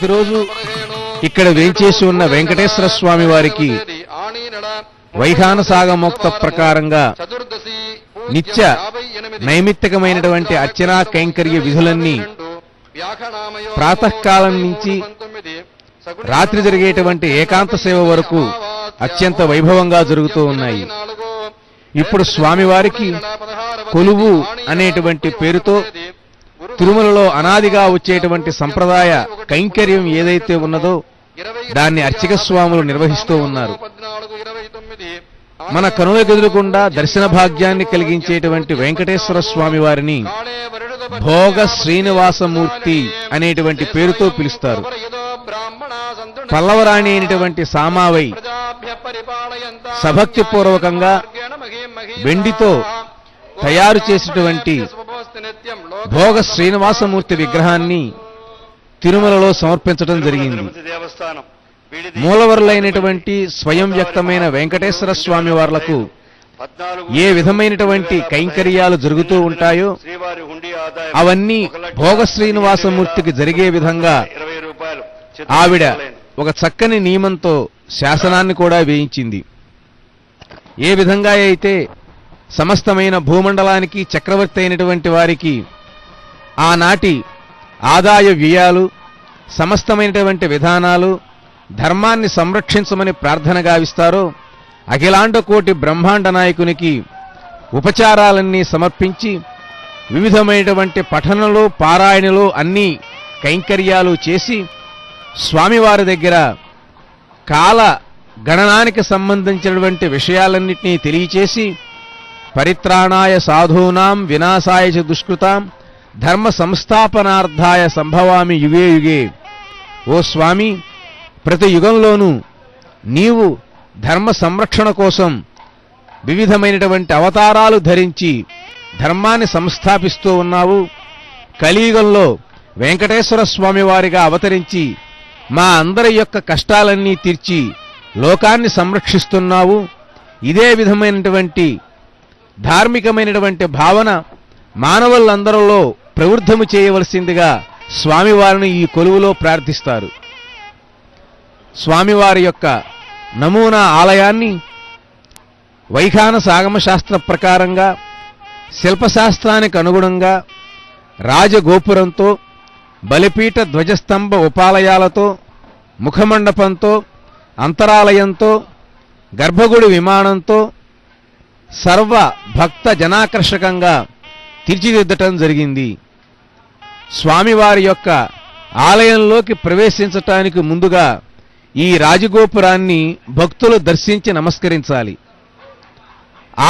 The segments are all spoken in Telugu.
ప్రతిరోజు ఇక్కడ వేంచేసి ఉన్న వెంకటేశ్వర స్వామి వారికి వైఖాన సాగమోక్త ప్రకారంగా నిత్య నైమిత్తికమైనటువంటి అర్చనా కైంకర్య విధులన్నీ ప్రాతకాలం నుంచి రాత్రి జరిగేటువంటి ఏకాంత సేవ వరకు అత్యంత వైభవంగా జరుగుతూ ఉన్నాయి. ఇప్పుడు స్వామివారికి కొలువు అనేటువంటి పేరుతో తిరుమలలో అనాదిగా వచ్చేటువంటి సంప్రదాయ కైంకర్యం ఏదైతే ఉన్నదో దాన్ని అర్చక స్వాములు నిర్వహిస్తూ ఉన్నారు. మన కనులకెదురుకుండా దర్శన భాగ్యాన్ని కలిగించేటువంటి వెంకటేశ్వర స్వామి వారిని భోగ శ్రీనివాసమూర్తి అనేటువంటి పేరుతో పిలుస్తారు. పల్లవరాణి అయినటువంటి సామావై సభక్తిపూర్వకంగా వెండితో తయారు చేసినటువంటి భోగ శ్రీనివాసమూర్తి విగ్రహాన్ని తిరుమలలో సమర్పించడం జరిగింది. మూలవరులైనటువంటి స్వయం వ్యక్తమైన వెంకటేశ్వర స్వామి వార్లకు ఏ విధమైనటువంటి కైంకర్యాలు జరుగుతూ ఉంటాయో అవన్నీ భోగ శ్రీనివాసమూర్తికి జరిగే విధంగా ఆవిడ ఒక చక్కని నియమంతో శాసనాన్ని కూడా వేయించింది. ఏ విధంగా అయితే సమస్తమైన భూమండలానికి చక్రవర్తి అయినటువంటి వారికి ఆనాటి ఆదాయ వ్యయాలు, సమస్తమైనటువంటి విధానాలు, ధర్మాన్ని సంరక్షించమని ప్రార్థన గావిస్తారో అఖిలాండ కోటి బ్రహ్మాండ నాయకునికి ఉపచారాలన్నీ సమర్పించి వివిధమైనటువంటి పఠనలు, పారాయణలు అన్ని కైంకర్యాలు చేసి స్వామివారి దగ్గర కాల గణనానికి సంబంధించినటువంటి విషయాలన్నింటినీ తెలియచేసి పరిత్రాణాయ సాధూనాం వినాశాయ చ దుష్కృతాం ధర్మ సంస్థాపనార్థాయ సంభవామి యుగే యుగే. ఓ స్వామి, ప్రతి యుగంలోనూ నీవు ధర్మ సంరక్షణ కోసం వివిధమైనటువంటి అవతారాలు ధరించి ధర్మాన్ని సంస్థాపిస్తూ ఉన్నావు. కలియుగంలో వెంకటేశ్వర స్వామి వారిగా అవతరించి మా అందరి యొక్క కష్టాలన్నీ తీర్చి లోకాన్ని సంరక్షిస్తున్నావు. ఇదే విధమైనటువంటి ధార్మికమైనటువంటి భావన మానవులందరిలో ప్రవృద్ధము చేయవలసిందిగా స్వామివారిని ఈ కొలువులో ప్రార్థిస్తారు. స్వామివారి యొక్క నమూనా ఆలయాన్ని వైఖాన సాగమ శాస్త్ర ప్రకారంగా శిల్పశాస్త్రానికి అనుగుణంగా రాజగోపురంతో, బలిపీఠ ధ్వజస్తంభ ఉపాలయాలతో, ముఖమండపంతో, అంతరాలయంతో, గర్భగుడి విమానంతో సర్వ భక్త జనాకర్షకంగా తీర్చిదిద్దటం జరిగింది. స్వామివారి యొక్క ఆలయంలోకి ప్రవేశించటానికి ముందుగా ఈ రాజగోపురాన్ని భక్తులు దర్శించి నమస్కరించాలి.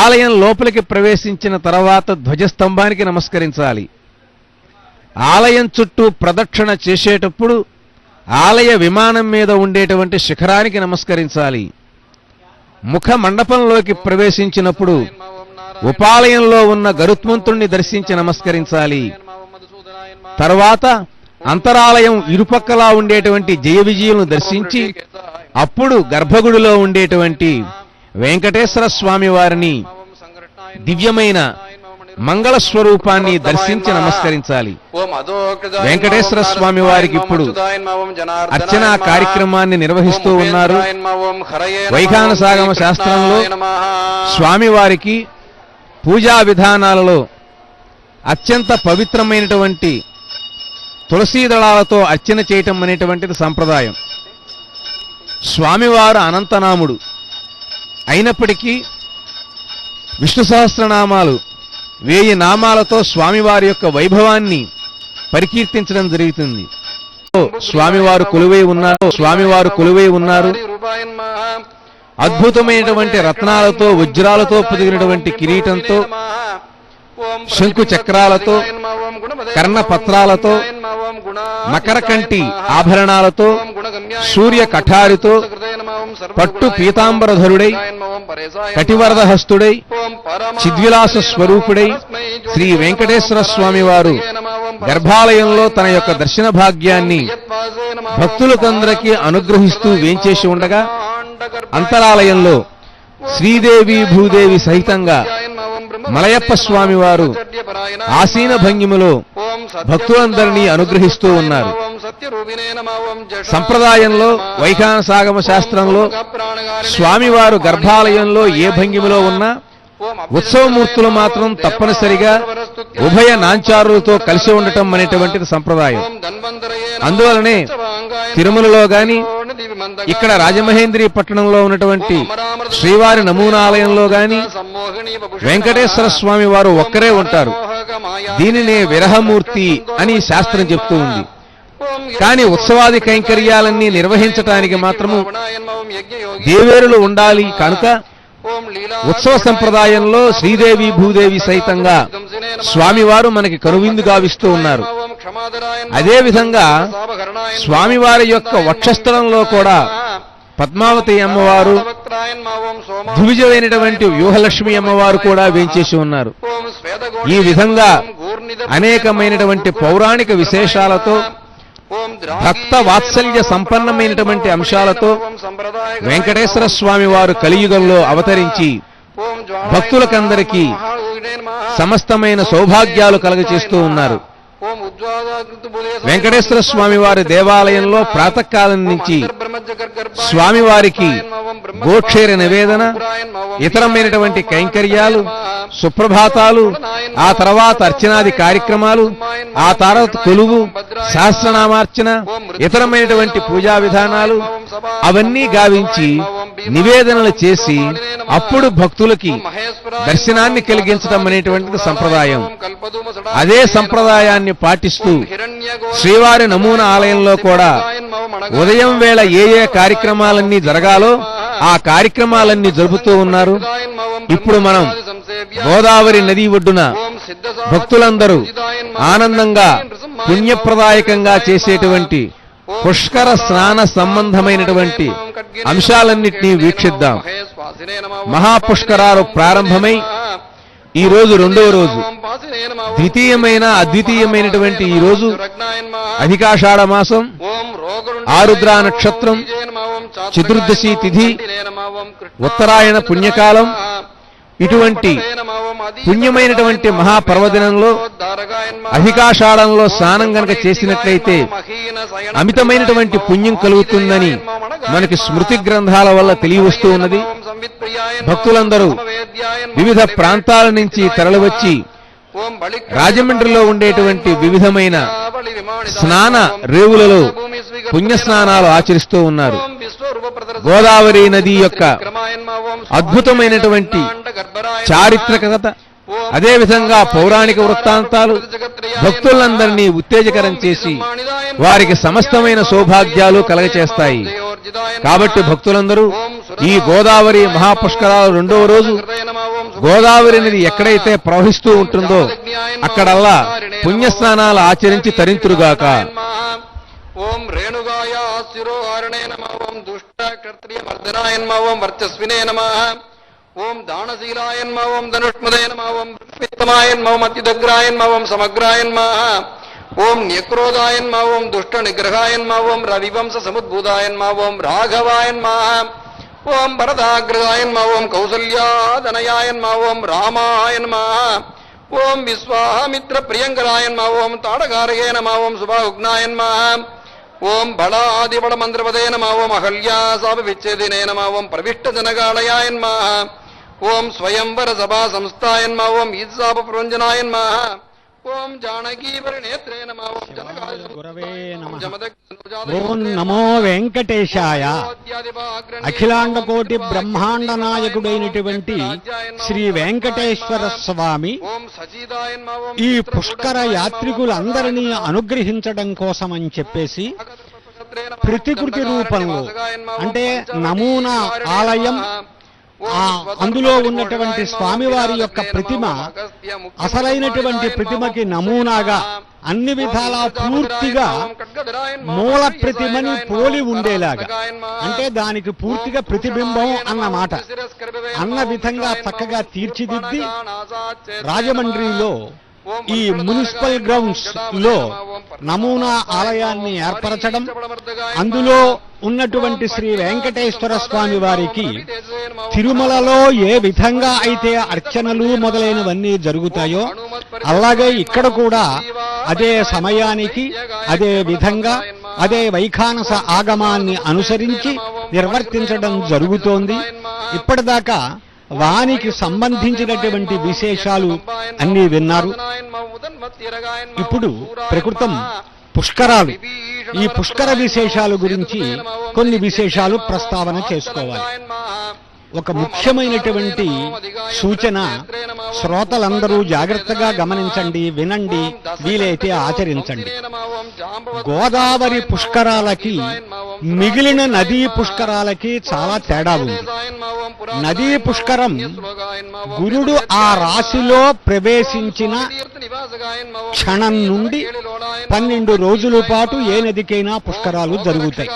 ఆలయం లోపలికి ప్రవేశించిన తర్వాత ధ్వజస్తంభానికి నమస్కరించాలి. ఆలయం చుట్టూ ప్రదక్షిణ చేసేటప్పుడు ఆలయ విమానం మీద ఉండేటువంటి శిఖరానికి నమస్కరించాలి. ముఖ మండపంలోకి ప్రవేశించినప్పుడు ఉపాలయంలో ఉన్న గరుత్మంతుణ్ణి దర్శించి నమస్కరించాలి. తర్వాత అంతరాలయం ఇరుపక్కలా ఉండేటువంటి జయ విజయులను దర్శించి అప్పుడు గర్భగుడిలో ఉండేటువంటి వెంకటేశ్వర స్వామి వారిని దివ్యమైన మంగళ స్వరూపాన్ని దర్శించి నమస్కరించాలి. వెంకటేశ్వర స్వామి వారికి ఇప్పుడు అర్చనా కార్యక్రమాన్ని నిర్వహిస్తూ ఉన్నారు. వైఖాన సాగమ శాస్త్రంలో స్వామివారికి పూజా విధానాలలో అత్యంత పవిత్రమైనటువంటి తులసీ దళాలతో అర్చన చేయటం అనేటువంటిది సంప్రదాయం. స్వామివారు అనంతనాముడు అయినప్పటికీ విష్ణు సహస్రనామాలు 1000 నామాలతో స్వామివారి యొక్క వైభవాన్ని పరికీర్తించడం జరుగుతుంది. స్వామివారు కొలువై ఉన్నారు. అద్భుతమైనటువంటి రత్నాలతో, వజ్రాలతో పొదిగినటువంటి కిరీటంతో, శంకు చక్రాలతో, కర్ణపత్రాలతో, మకరకంటి ఆభరణాలతో, సూర్య కఠారితో, పట్టు పీతాంబరధరుడై, కటివరదహస్తుడై, చిద్విలాస స్వరూపుడై శ్రీ వెంకటేశ్వర స్వామి వారు గర్భాలయంలో తన యొక్క దర్శన భాగ్యాన్ని భక్తులకందరికీ అనుగ్రహిస్తూ వేంచేసి ఉండగా అంతరాలయంలో శ్రీదేవి భూదేవి సహితంగా మలయప్ప స్వామి వారు ఆసీన భంగిమలో భక్తులందరినీ అనుగ్రహిస్తూ ఉన్నారు. సంప్రదాయంలో వైఖానసాగమ శాస్త్రంలో స్వామివారు గర్భాలయంలో ఏ భంగిమలో ఉన్నా ఉత్సవమూర్తులు మాత్రం తప్పనిసరిగా ఉభయ నాంచారులతో కలిసి ఉండటం అనేటువంటిది సంప్రదాయం. అందువలనే తిరుమలలో గాని ఇక్కడ రాజమహేంద్రి పట్టణంలో ఉన్నటువంటి శ్రీవారి నమూనాలయంలో గాని వెంకటేశ్వర స్వామి వారు ఒక్కరే ఉంటారు. దీనినే విరహమూర్తి అని శాస్త్రం చెప్తూ ఉంది. కానీ ఉత్సవాది కైంకర్యాలన్నీ నిర్వహించటానికి మాత్రము దేవేరులు ఉండాలి కనుక ఉత్సవ సంప్రదాయంలో శ్రీదేవి భూదేవి సైతంగా స్వామివారు మనకి కనువిందు గావిస్తూ ఉన్నారు. అదేవిధంగా స్వామివారి యొక్క వక్షస్థలంలో కూడా పద్మావతి అమ్మవారు, ద్విజమైనటువంటి వ్యూహలక్ష్మి అమ్మవారు కూడా వేంచేసి ఉన్నారు. ఈ విధంగా అనేకమైనటువంటి పౌరాణిక విశేషాలతో భక్త వాత్సల్య సంపన్నమైనటువంటి అంశాలతో వెంకటేశ్వర స్వామి వారు కలియుగంలో అవతరించి భక్తులకందరికీ సమస్తమైన సౌభాగ్యాలు కలగచేస్తూ ఉన్నారు. వెంకటేశ్వర స్వామి వారి దేవాలయంలో ప్రాతకాలం నుంచి స్వామివారికి గోక్షేర నివేదన, ఇతరమైనటువంటి కైంకర్యాలు, సుప్రభాతాలు, ఆ తర్వాత అర్చనాది కార్యక్రమాలు, ఆ తర్వాత కొలువు, సహస్రనామార్చన, ఇతరమైనటువంటి పూజా విధానాలు అవన్నీ గావించి నివేదనలు చేసి అప్పుడు భక్తులకి దర్శనాన్ని కలిగించడం అనేటువంటిది సంప్రదాయం. అదే సంప్రదాయాన్ని పాటిస్తూ శ్రీవారి నమూనా ఆలయంలో కూడా ఉదయం వేళ ఏ ఏ కార్యక్రమాలన్నీ జరగాలో ఆ కార్యక్రమాలన్నీ జరుపుతూ ఉన్నారు. ఇప్పుడు మనం గోదావరి నది ఒడ్డున భక్తులందరూ ఆనందంగా పుణ్యప్రదాయకంగా చేసేటువంటి పుష్కర స్నాన సంబంధమైనటువంటి అంశాలన్నింటినీ వీక్షిద్దాం. మహాపుష్కరాలు ప్రారంభమై ఈ రోజు రెండవ రోజు, ద్వితీయమైన అద్వితీయమైనటువంటి ఈ రోజు అధికాషాఢ మాసం, ఆరుద్ర నక్షత్రం, చతుర్దశి తిథి, ఉత్తరాయణ పుణ్యకాలం. ఇటువంటి పుణ్యమైనటువంటి మహాపర్వదినంలో అధికాషాఢంలో స్నానం గనక చేసినట్లయితే అమితమైనటువంటి పుణ్యం కలుగుతుందని మనకి స్మృతి గ్రంథాల వల్ల తెలియవస్తూ ఉన్నది. భక్తులందరూ వివిధ ప్రాంతాల నుంచి తరలివచ్చి రాజమండ్రిలో ఉండేటువంటి వివిధమైన స్నాన రేవులలో పుణ్యస్నానాలు ఆచరిస్తూ ఉన్నారు. గోదావరి నది యొక్క అద్భుతమైనటువంటి చారిత్రకత, అదేవిధంగా పౌరాణిక వృత్తాంతాలు భక్తులందరినీ ఉత్తేజకరం చేసి వారికి సమస్తమైన సౌభాగ్యాలు కలగచేస్తాయి. కాబట్టి భక్తులందరూ ఈ గోదావరి మహాపుష్కరాలు రెండవ రోజు గోదావరి నది ఎక్కడైతే ప్రవహిస్తూ ఉంటుందో అక్కడల్లా పుణ్యస్నానాలు ఆచరించి తరింతురుగాక. ఓం రేణుగాయ శిరోహారణే నమః. ఓం దుష్ట క్షత్రియ మర్దనాయ నమః. ఓం వర్చస్వినే నమః. ఓం దానశీలాయ నమః. ఓం ధనుష్మదే నమః. ఓం విత్తమాయ నమః. ఓం అత్యుదగ్రాయ నమః. ఓం సమగ్రాయ నమః. ఓం న్యక్రోధాయ నమః. ఓం దుష్ట నిగ్రహాయ నమః. ఓం రవివంశ సముద్భూతాయ నమః. ఓం రాఘవాయ నమః. ఓం భరతాగ్రదాయ నమః. ఓం కౌసల్యాదనయాయ నమః. ఓం రామాయ నమః. ఓం విశ్వామిత్ర ప్రియంకరాయ నమః. ఓం తాడకారయే నమః. ఓం శుభాగ్నాయ నమః. ఓం బళాదిబళ మంత్రపదే నమః. ఓం అహల్యాసాప విచ్ఛేదినే నమః. ఓం ప్రవిష్ట జనగాళయాయ నమః. ఓం స్వయంవర సభా సంస్థాయ నమః. ఓం ఈత్సాప ప్రవంజనాయ నమః. ఓం జానకీ పరినేత్రే నమః. ఓం గురవే నమః. ఓం నమో వెంకటేశాయ. అఖిలాండకోటి బ్రహ్మాండ నాయకుడైనటువంటి శ్రీ వెంకటేశ్వర స్వామి ఈ పుష్కర యాత్రికులందరినీ అనుగ్రహించడం కోసమని చెప్పేసి ప్రతికృతి రూపంలో, అంటే నమూనా ఆలయం, అందులో ఉన్నటువంటి స్వామివారి యొక్క ప్రతిమ అసలైనటువంటి ప్రతిమకి నమూనాగా అన్ని విధాలా పూర్తిగా మూల ప్రతిమని పోలి ఉండేలాగా, అంటే దానికి పూర్తిగా ప్రతిబింబం అన్నమాట, అన్న విధంగా చక్కగా తీర్చిదిద్ది రాజమండ్రిలో ఈ మున్సిపల్ గ్రౌండ్స్ లో నమూనా ఆలయాన్ని ఏర్పరచడం, అందులో ఉన్నటువంటి శ్రీ వెంకటేశ్వర స్వామి వారికి తిరుమలలో ఏ విధంగా అయితే అర్చనలు మొదలైనవన్నీ జరుగుతాయో అలాగే ఇక్కడ కూడా అదే సమయానికి అదే విధంగా అదే వైఖానస ఆగమాన్ని అనుసరించి నిర్వర్తించడం జరుగుతోంది. ఇప్పటిదాకా వానికి సంబంధించినటువంటి విశేషాలు అన్నీ విన్నారు. ఇప్పుడు ప్రకృతం పుష్కరాలు, ఈ పుష్కర విశేషాల గురించి కొన్ని విశేషాలు ప్రస్తావన చేసుకోవాలి. ఒక ముఖ్యమైనటువంటి సూచన శ్రోతలందరూ జాగ్రత్తగా గమనించండి, వినండి, వీలైతే ఆచరించండి. గోదావరి పుష్కరాలకి మిగిలిన నదీ పుష్కరాలకి చాలా తేడా ఉంది. నదీ పుష్కరం గురుడు ఆ రాశిలో ప్రవేశించిన క్షణం నుండి 12 రోజుల పాటు ఏ నదికైనా పుష్కరాలు జరుగుతాయి.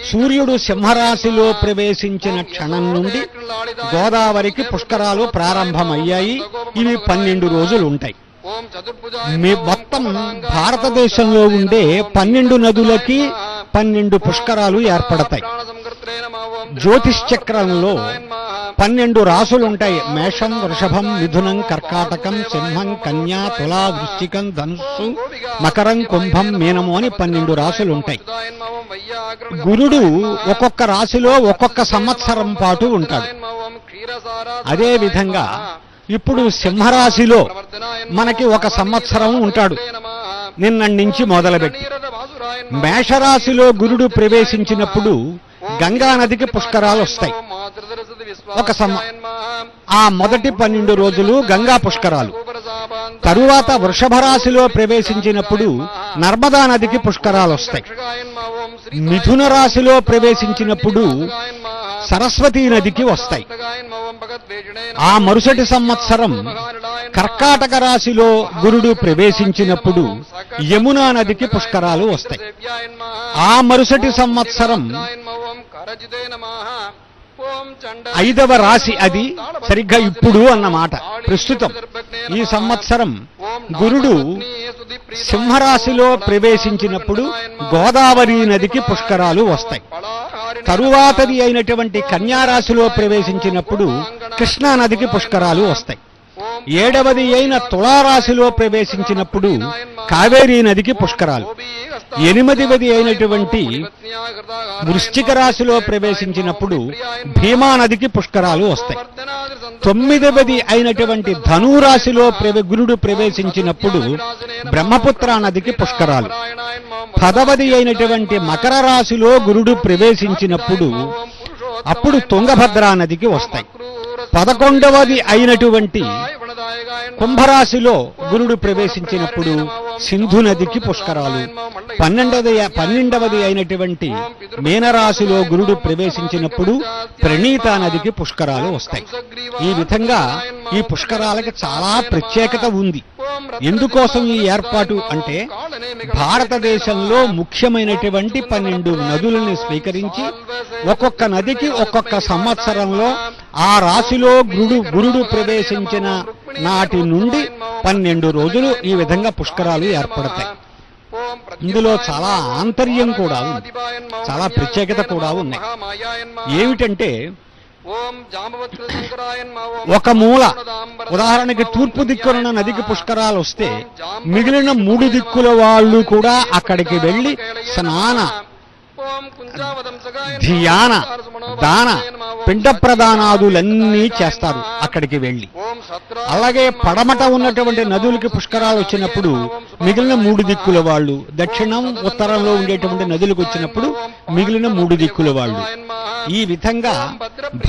సూర్యుడు సింహరాశిలో ప్రవేశించిన క్షణం నుండి గోదావరికి పుష్కరాలు ప్రారంభమయ్యాయి. ఇవి 12 రోజులు ఉంటాయి. మొత్తం భారతదేశంలో ఉండే 12 నదులకి 12 పుష్కరాలు ఏర్పడతాయి. జ్యోతిష్ చక్రంలో 12 రాసులుంటాయి. మేషం, వృషభం, మిథునం, కర్కాటకం, సింహం, కన్యా, తులా, వృశ్చికం, ధనుస్సు, మకరం, కుంభం, మీనము అని 12 రాసులుంటాయి. గురుడు ఒక్కొక్క రాశిలో ఒక్కొక్క సంవత్సరం పాటు ఉంటాడు. అదే విధంగా ఇప్పుడు సింహరాశిలో మనకి ఒక సంవత్సరం ఉంటాడు నిన్నటి నుంచి మొదలుపెట్టి. మేషరాశిలో గురుడు ప్రవేశించినప్పుడు గంగా నదికి పుష్కరాలు వస్తాయి. ఆ మొదటి 12 రోజులు గంగా పుష్కరాలు. తరువాత వృషభ రాశిలో ప్రవేశించినప్పుడు నర్మదా నదికి పుష్కరాలు వస్తాయి. మిథున రాశిలో ప్రవేశించినప్పుడు సరస్వతీ నదికి వస్తాయి. ఆ మరుసటి సంవత్సరం కర్కాటక రాశిలో గురుడు ప్రవేశించినప్పుడు యమునా నదికి పుష్కరాలు వస్తాయి. ఆ మరుసటి సంవత్సరం 5వ రాశి, అది సరిగ్గా ఇప్పుడు అన్నమాట. ప్రస్తుతం ఈ సంవత్సరం గురుడు సింహరాశిలో ప్రవేశించినప్పుడు గోదావరి నదికి పుష్కరాలు వస్తాయి. తరువాతది అయినటువంటి కన్యారాశిలో ప్రవేశించినప్పుడు కృష్ణా నదికి పుష్కరాలు వస్తాయి. 7వది అయిన తులారాశిలో ప్రవేశించినప్పుడు కావేరీ నదికి పుష్కరాలు. 8వది అయినటువంటి వృశ్చిక రాశిలో ప్రవేశించినప్పుడు భీమా నదికి పుష్కరాలు వస్తాయి. 9వది అయినటువంటి ధనురాశిలో గురుడు ప్రవేశించినప్పుడు బ్రహ్మపుత్ర నదికి పుష్కరాలు. 10వది అయినటువంటి మకర రాశిలో గురుడు ప్రవేశించినప్పుడు అప్పుడు తుంగభద్రా నదికి వస్తాయి. 11వది అయినటువంటి కుంభరాశిలో గురుడు ప్రవేశించినప్పుడు సింధు నదికి పుష్కరాలు. 12వది అయినటువంటి మీనరాశిలో గురుడు ప్రవేశించినప్పుడు ప్రణీత నదికి పుష్కరాలు వస్తాయి. ఈ విధంగా ఈ పుష్కరాలకి చాలా ప్రత్యేకత ఉంది. ఎందుకోసం ఈ ఏర్పాటు అంటే భారతదేశంలో ముఖ్యమైనటువంటి 12 నదులను స్వీకరించి ఒక్కొక్క నదికి ఒక్కొక్క సంవత్సరంలో ఆ రాశిలో గురుడు ప్రవేశించిన నాటి నుండి 12 రోజులు ఈ విధంగా పుష్కరాలు ఏర్పడతాయి. ఇందులో చాలా ఆంతర్యం కూడా ఉంది, చాలా ప్రత్యేకత కూడా ఉన్నాయి. ఏమిటంటే ఒక మూల, ఉదాహరణకి తూర్పు దిక్కున నదికి పుష్కరాలు వస్తే మిగిలిన 3 దిక్కుల వాళ్ళు కూడా అక్కడికి వెళ్లి స్నాన, ధ్యాన, దాన, పిండ ప్రదానాదులన్నీ చేస్తారు అక్కడికి వెళ్లి. అలాగే పడమట ఉన్నటువంటి నదులకి పుష్కరాలు వచ్చినప్పుడు మిగిలిన 3 దిక్కుల వాళ్ళు, దక్షిణం ఉత్తరంలో ఉండేటువంటి నదులకు వచ్చినప్పుడు మిగిలిన 3 దిక్కుల వాళ్ళు. ఈ విధంగా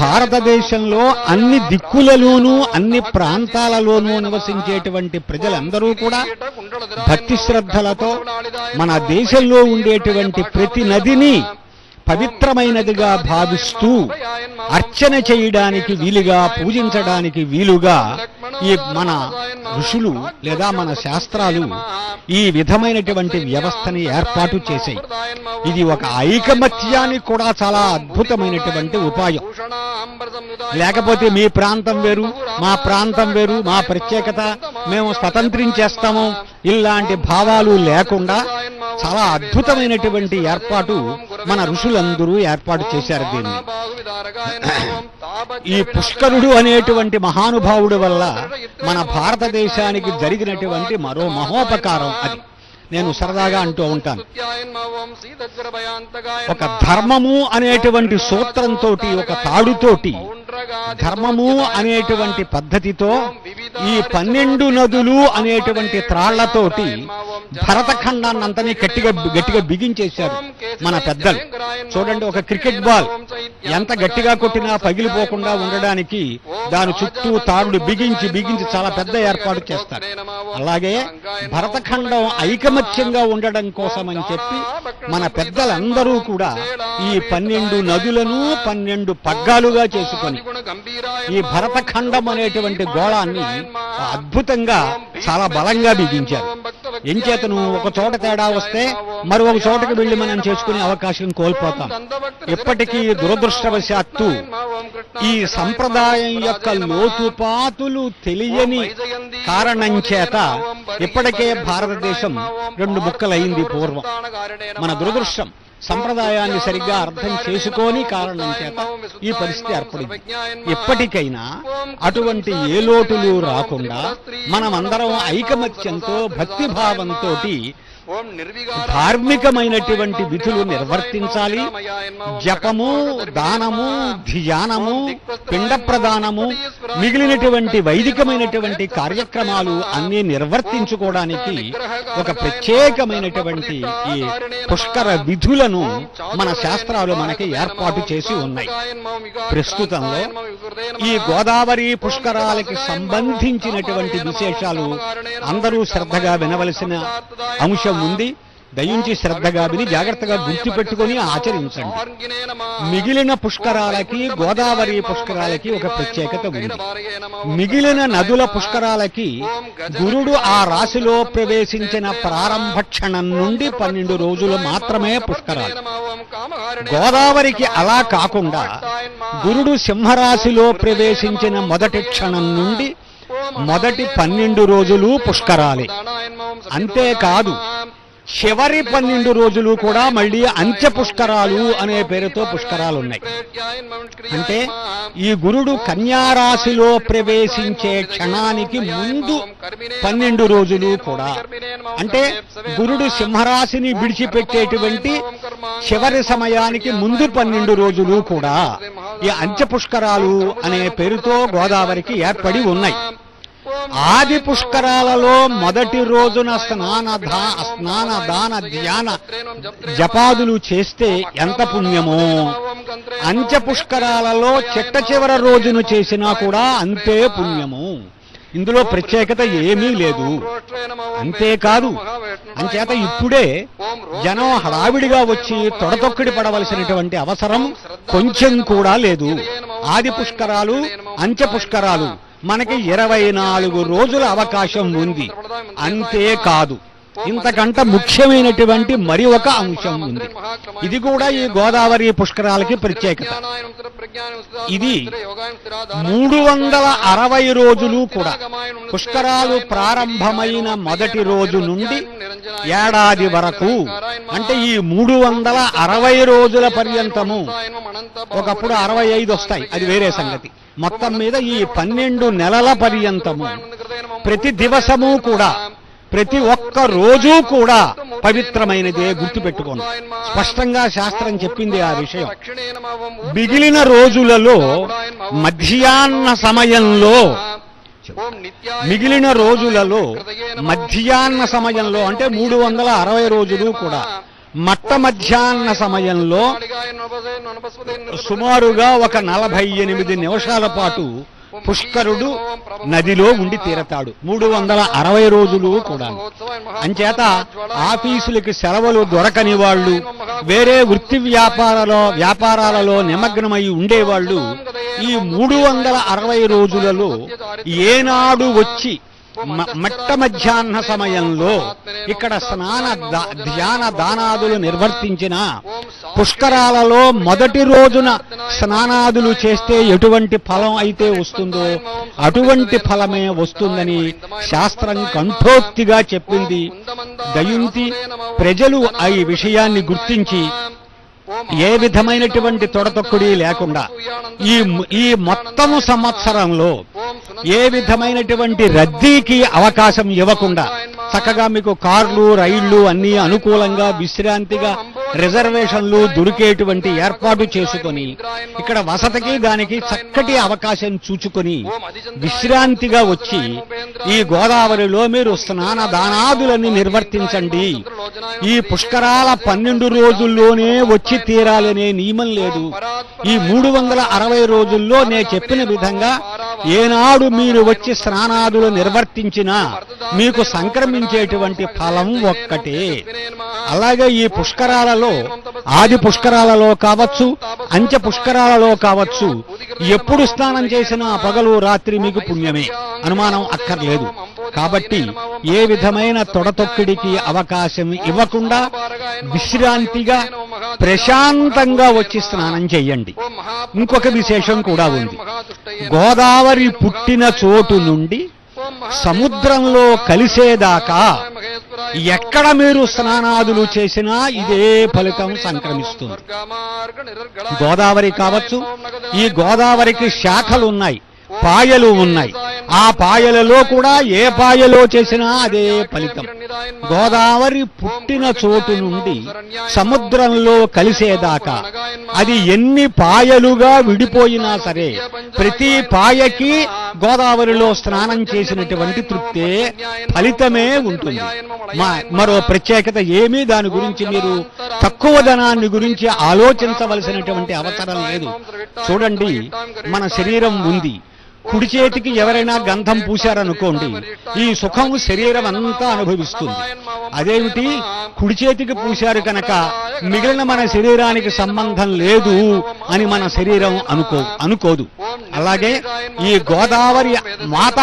భారతదేశంలో అన్ని దిక్కులలోనూ అన్ని ప్రాంతాలలోనూ నివసించేటువంటి ప్రజలందరూ కూడా భక్తి శ్రద్ధలతో మన దేశంలో ఉండేటువంటి ప్రతి నదిని పవిత్రమైనదిగా భావిస్తూ అర్చన చేయడానికి వీలుగా, పూజించడానికి వీలుగా ఈ మన ఋషులు లేదా మన శాస్త్రాలు ఈ విధమైనటువంటి వ్యవస్థని ఏర్పాటు చేశాయి. ఇది ఒక ఐకమత్యానికి కూడా చాలా అద్భుతమైనటువంటి ఉపాయం. లేకపోతే మీ ప్రాంతం వేరు, మా ప్రాంతం వేరు, మా ప్రత్యేకత, మేము స్వతంత్రించేస్తాము, ఇలాంటి భావాలు లేకుండా చాలా అద్భుతమైనటువంటి ఏర్పాటు మన ఋషులందరూ ఏర్పాటు చేశారు దీన్ని. ఈ పుష్కరుడు అనేటువంటి మహానుభావుడి వల్ల మన భారతదేశానికి జరిగినటువంటి మరో మహోపకారం అది. నేను సరదాగా అంటూ ఉంటాను. ఒక ధర్మము అనేటువంటి సూత్రంతో, ఒక తాడుతోటి, ధర్మము అనేటువంటి పద్ధతితో ఈ 12 నదులు అనేటువంటి త్రాళ్లతోటి భరతఖండాన్నంతని గట్టిగా బిగించేశారు మన పెద్దలు. చూడండి, ఒక క్రికెట్ బాల్ ఎంత గట్టిగా కొట్టినా పగిలిపోకుండా ఉండడానికి దాని చుట్టూ తాడులు బిగించి చాలా పెద్ద ఏర్పాటు చేస్తారు. అలాగే భరతఖండం ఐకమత్యంగా ఉండడం కోసం అని చెప్పి మన పెద్దలందరూ కూడా ఈ 12 నదులను 12 పగ్గాలుగా చేసుకొని ఈ భరతఖండం అనేటువంటి గోళాన్ని అద్భుతంగా చాలా బలంగా బిగించారు. ఎంచేతను ఒక చోట తేడా వస్తే మరొక చోటకి వెళ్లి మనం చేసుకునే అవకాశం కోల్పోతాం. ఇప్పటికీ దురదృష్టవశాత్తు ఈ సంప్రదాయం యొక్క లోతుపాతులు తెలియని కారణం చేత ఇప్పటికే భారతదేశం 2 ముక్కలైంది పూర్వం. మన దురదృష్టం, సంప్రదాయాన్ని సరిగ్గా అర్థం చేసుకోని కారణం చేత ఈ పరిస్థితి ఏర్పడింది. ఎప్పటికైనా అటువంటి ఏ లోటులు రాకుండా మనమందరం ఐకమత్యంతో భక్తిభావంతో ధార్మికమైనటువంటి విధులు నిర్వర్తించాలి. జపము, దానము, ధ్యానము, పిండ ప్రదానము, మిగిలినటువంటి వైదికమైనటువంటి కార్యక్రమాలు అన్నీ నిర్వర్తించుకోవడానికి ఒక ప్రత్యేకమైనటువంటి ఈ పుష్కర విధులను మన శాస్త్రాలు మనకి ఏర్పాటు చేసి ఉన్నాయి. ప్రస్తుతంలో ఈ గోదావరి పుష్కరాలకి సంబంధించినటువంటి విశేషాలు అందరూ శ్రద్ధగా వినవలసిన అంశం ఉంది. దయించి శ్రద్ధగా విని జాగ్రత్తగా గుర్తుపెట్టుకుని ఆచరించండి. మిగిలిన పుష్కరాలకి, గోదావరి పుష్కరాలకి ఒక ప్రత్యేకత ఉంది. మిగిలిన నదుల పుష్కరాలకి గురుడు ఆ రాశిలో ప్రవేశించిన ప్రారంభ క్షణం నుండి 12 రోజులు మాత్రమే పుష్కరాలు. గోదావరికి అలా కాకుండా గురుడు సింహరాశిలో ప్రవేశించిన మొదటి క్షణం నుండి మొదటి 12 రోజులు పుష్కరాలే. అంతేకాదు, చివరి 12 రోజులు కూడా మళ్ళీ అంత్య పుష్కరాలు అనే పేరుతో పుష్కరాలు ఉన్నాయి. అంటే ఈ గురుడు కన్యారాశిలో ప్రవేశించే క్షణానికి ముందు 12 రోజులు కూడా, అంటే గురుడు సింహరాశిని విడిచిపెట్టేటువంటి చివరి సమయానికి ముందు 12 రోజులు కూడా ఈ అంత్య పుష్కరాలు అనే పేరుతో గోదావరికి ఏర్పడి ఉన్నాయి. ఆది పుష్కరాలలో మొదటి రోజున స్నాన దాన ధ్యాన జపాదులు చేస్తే ఎంత పుణ్యమో, అంత్య పుష్కరాలలో చిట్ట చివరి రోజును చేసినా కూడా అంతే పుణ్యము. ఇందులో ప్రత్యేకత ఏమీ లేదు. అంతేకాదు, అంచేత ఇప్పుడే జనం హడావిడిగా వచ్చి తొడతొక్కిడి పడవలసినటువంటి అవసరం కొంచెం కూడా లేదు. ఆది పుష్కరాలు, అంత్య పుష్కరాలు మనకి 24 రోజుల అవకాశం ఉంది. అంతేకాదు, ఇంతకంట ముఖ్యమైనటువంటి మరి ఒక అంశం ఉంది. ఇది కూడా ఈ గోదావరి పుష్కరాలకి ప్రత్యేకత. ఇది 360 రోజులు కూడా, పుష్కరాలు ప్రారంభమైన మొదటి రోజు నుండి ఏడాది వరకు, అంటే ఈ 360 రోజుల పర్యంతము, ఒకప్పుడు 65 వస్తాయి, అది వేరే సంగతి. మొత్తం మీద ఈ 12 నెలల పర్యంతము ప్రతి దివసము కూడా, ప్రతి ఒక్క రోజు కూడా పవిత్రమైనదే. గుర్తుపెట్టుకోండి, స్పష్టంగా శాస్త్రం చెప్పింది ఆ విషయం. మిగిలిన రోజులలో మధ్యాహ్న సమయంలో, మిగిలిన రోజులలో మధ్యాహ్న సమయంలో అంటే 360 రోజులు కూడా మట్ట మధ్యాహ్న సమయంలో సుమారుగా ఒక 48 నిమిషాల పాటు పుష్కరుడు నదిలో ఉండి తీరతాడు 360 రోజులు కూడా. అంచేత ఆఫీసులకి సెలవులు దొరకని వాళ్ళు, వేరే వృత్తి వ్యాపారాలలో నిమగ్నమై ఉండేవాళ్ళు ఈ 360 రోజులలో ఏనాడు వచ్చి మట్ట మధ్యాహ్న సమయంలో ఇక్కడ స్నాన ధ్యాన దానాదులు నిర్వర్తించిన, పుష్కరాలలో మొదటి రోజున స్నానాదులు చేస్తే ఎటువంటి ఫలం అయితే వస్తుందో అటువంటి ఫలమే వస్తుందని శాస్త్రం కంఠోక్తిగా చెప్పింది. దయించి ప్రజలు ఈ విషయాన్ని గుర్తించి ఏ విధమైనటువంటి తొడతొక్కుడి లేకుండా ఈ మొత్తము సంవత్సరంలో ఏ విధమైనటువంటి రద్దీకి అవకాశం ఇవ్వకుండా చక్కగా మీకు కార్లు రైళ్లు అన్నీ అనుకూలంగా విశ్రాంతిగా రిజర్వేషన్లు దొరికేటువంటి ఏర్పాటు చేసుకొని ఇక్కడ వసతికి దానికి చక్కటి అవకాశం చూచుకొని విశ్రాంతిగా వచ్చి ఈ గోదావరిలో మీరు స్నాన దానాదులన్నీ నిర్వర్తించండి. ఈ పుష్కరాల 12 రోజుల్లోనే వచ్చి తీరాలనే నియమం లేదు. ఈ 360 రోజుల్లో నేను చెప్పిన విధంగా ఏనాడు మీరు వచ్చి స్నానాదులు నిర్వర్తించినా మీకు సంక్రమించేటువంటి ఫలం ఒక్కటే. అలాగే ఈ పుష్కరాలలో ఆది పుష్కరాలలో కావచ్చు, అంత్య పుష్కరాలలో కావచ్చు, ఎప్పుడు స్నానం చేసినా పగలు రాత్రి మీకు పుణ్యమే, అనుమానం అక్కర్లేదు. కాబట్టి ఏ విధమైన తొడతొక్కిడికి అవకాశం ఇవ్వకుండా విశ్రాంతిగా ప్రశాంతంగా వచ్చి స్నానం చెయ్యండి. ఇంకొక విశేషం కూడా ఉంది. గోదావరి పుట్టిన చోటు నుండి సముద్రంలో కలిసేదాకా ఎక్కడ మీరు స్నానాదులు చేసినా ఇదే ఫలితం సంక్రమిస్తుంది. గోదావరి కావచ్చు, ఈ గోదావరికి శాఖలు ఉన్నాయి, పాయలు ఉన్నాయి. ఆ పాయలలో కూడా ఏ పాయలో చేసినా అదే ఫలితం. గోదావరి పుట్టిన చోటు నుండి సముద్రంలో కలిసేదాకా అది ఎన్ని పాయలుగా విడిపోయినా సరే ప్రతి పాయకి గోదావరిలో స్నానం చేసినటువంటి తృప్తే, ఫలితమే ఉంటుంది. మరో ప్రత్యేకత ఏమీ దాని గురించి మీరు తక్కువ ధనాన్ని గురించి ఆలోచించవలసినటువంటి అవసరం లేదు. చూడండి, మన శరీరం ఉంది. కుడి చేతికి ఎవరైనా గంధం పూశారనుకోండి, ఈ సుఖం శరీరం అంతా అనుభవిస్తుంది. అదేమిటి, కుడి చేతికి పూశారు కనుక మిగిలిన మన శరీరానికి సంబంధం లేదు అని మన శరీరం అనుకోదు. అలాగే ఈ గోదావరి మాత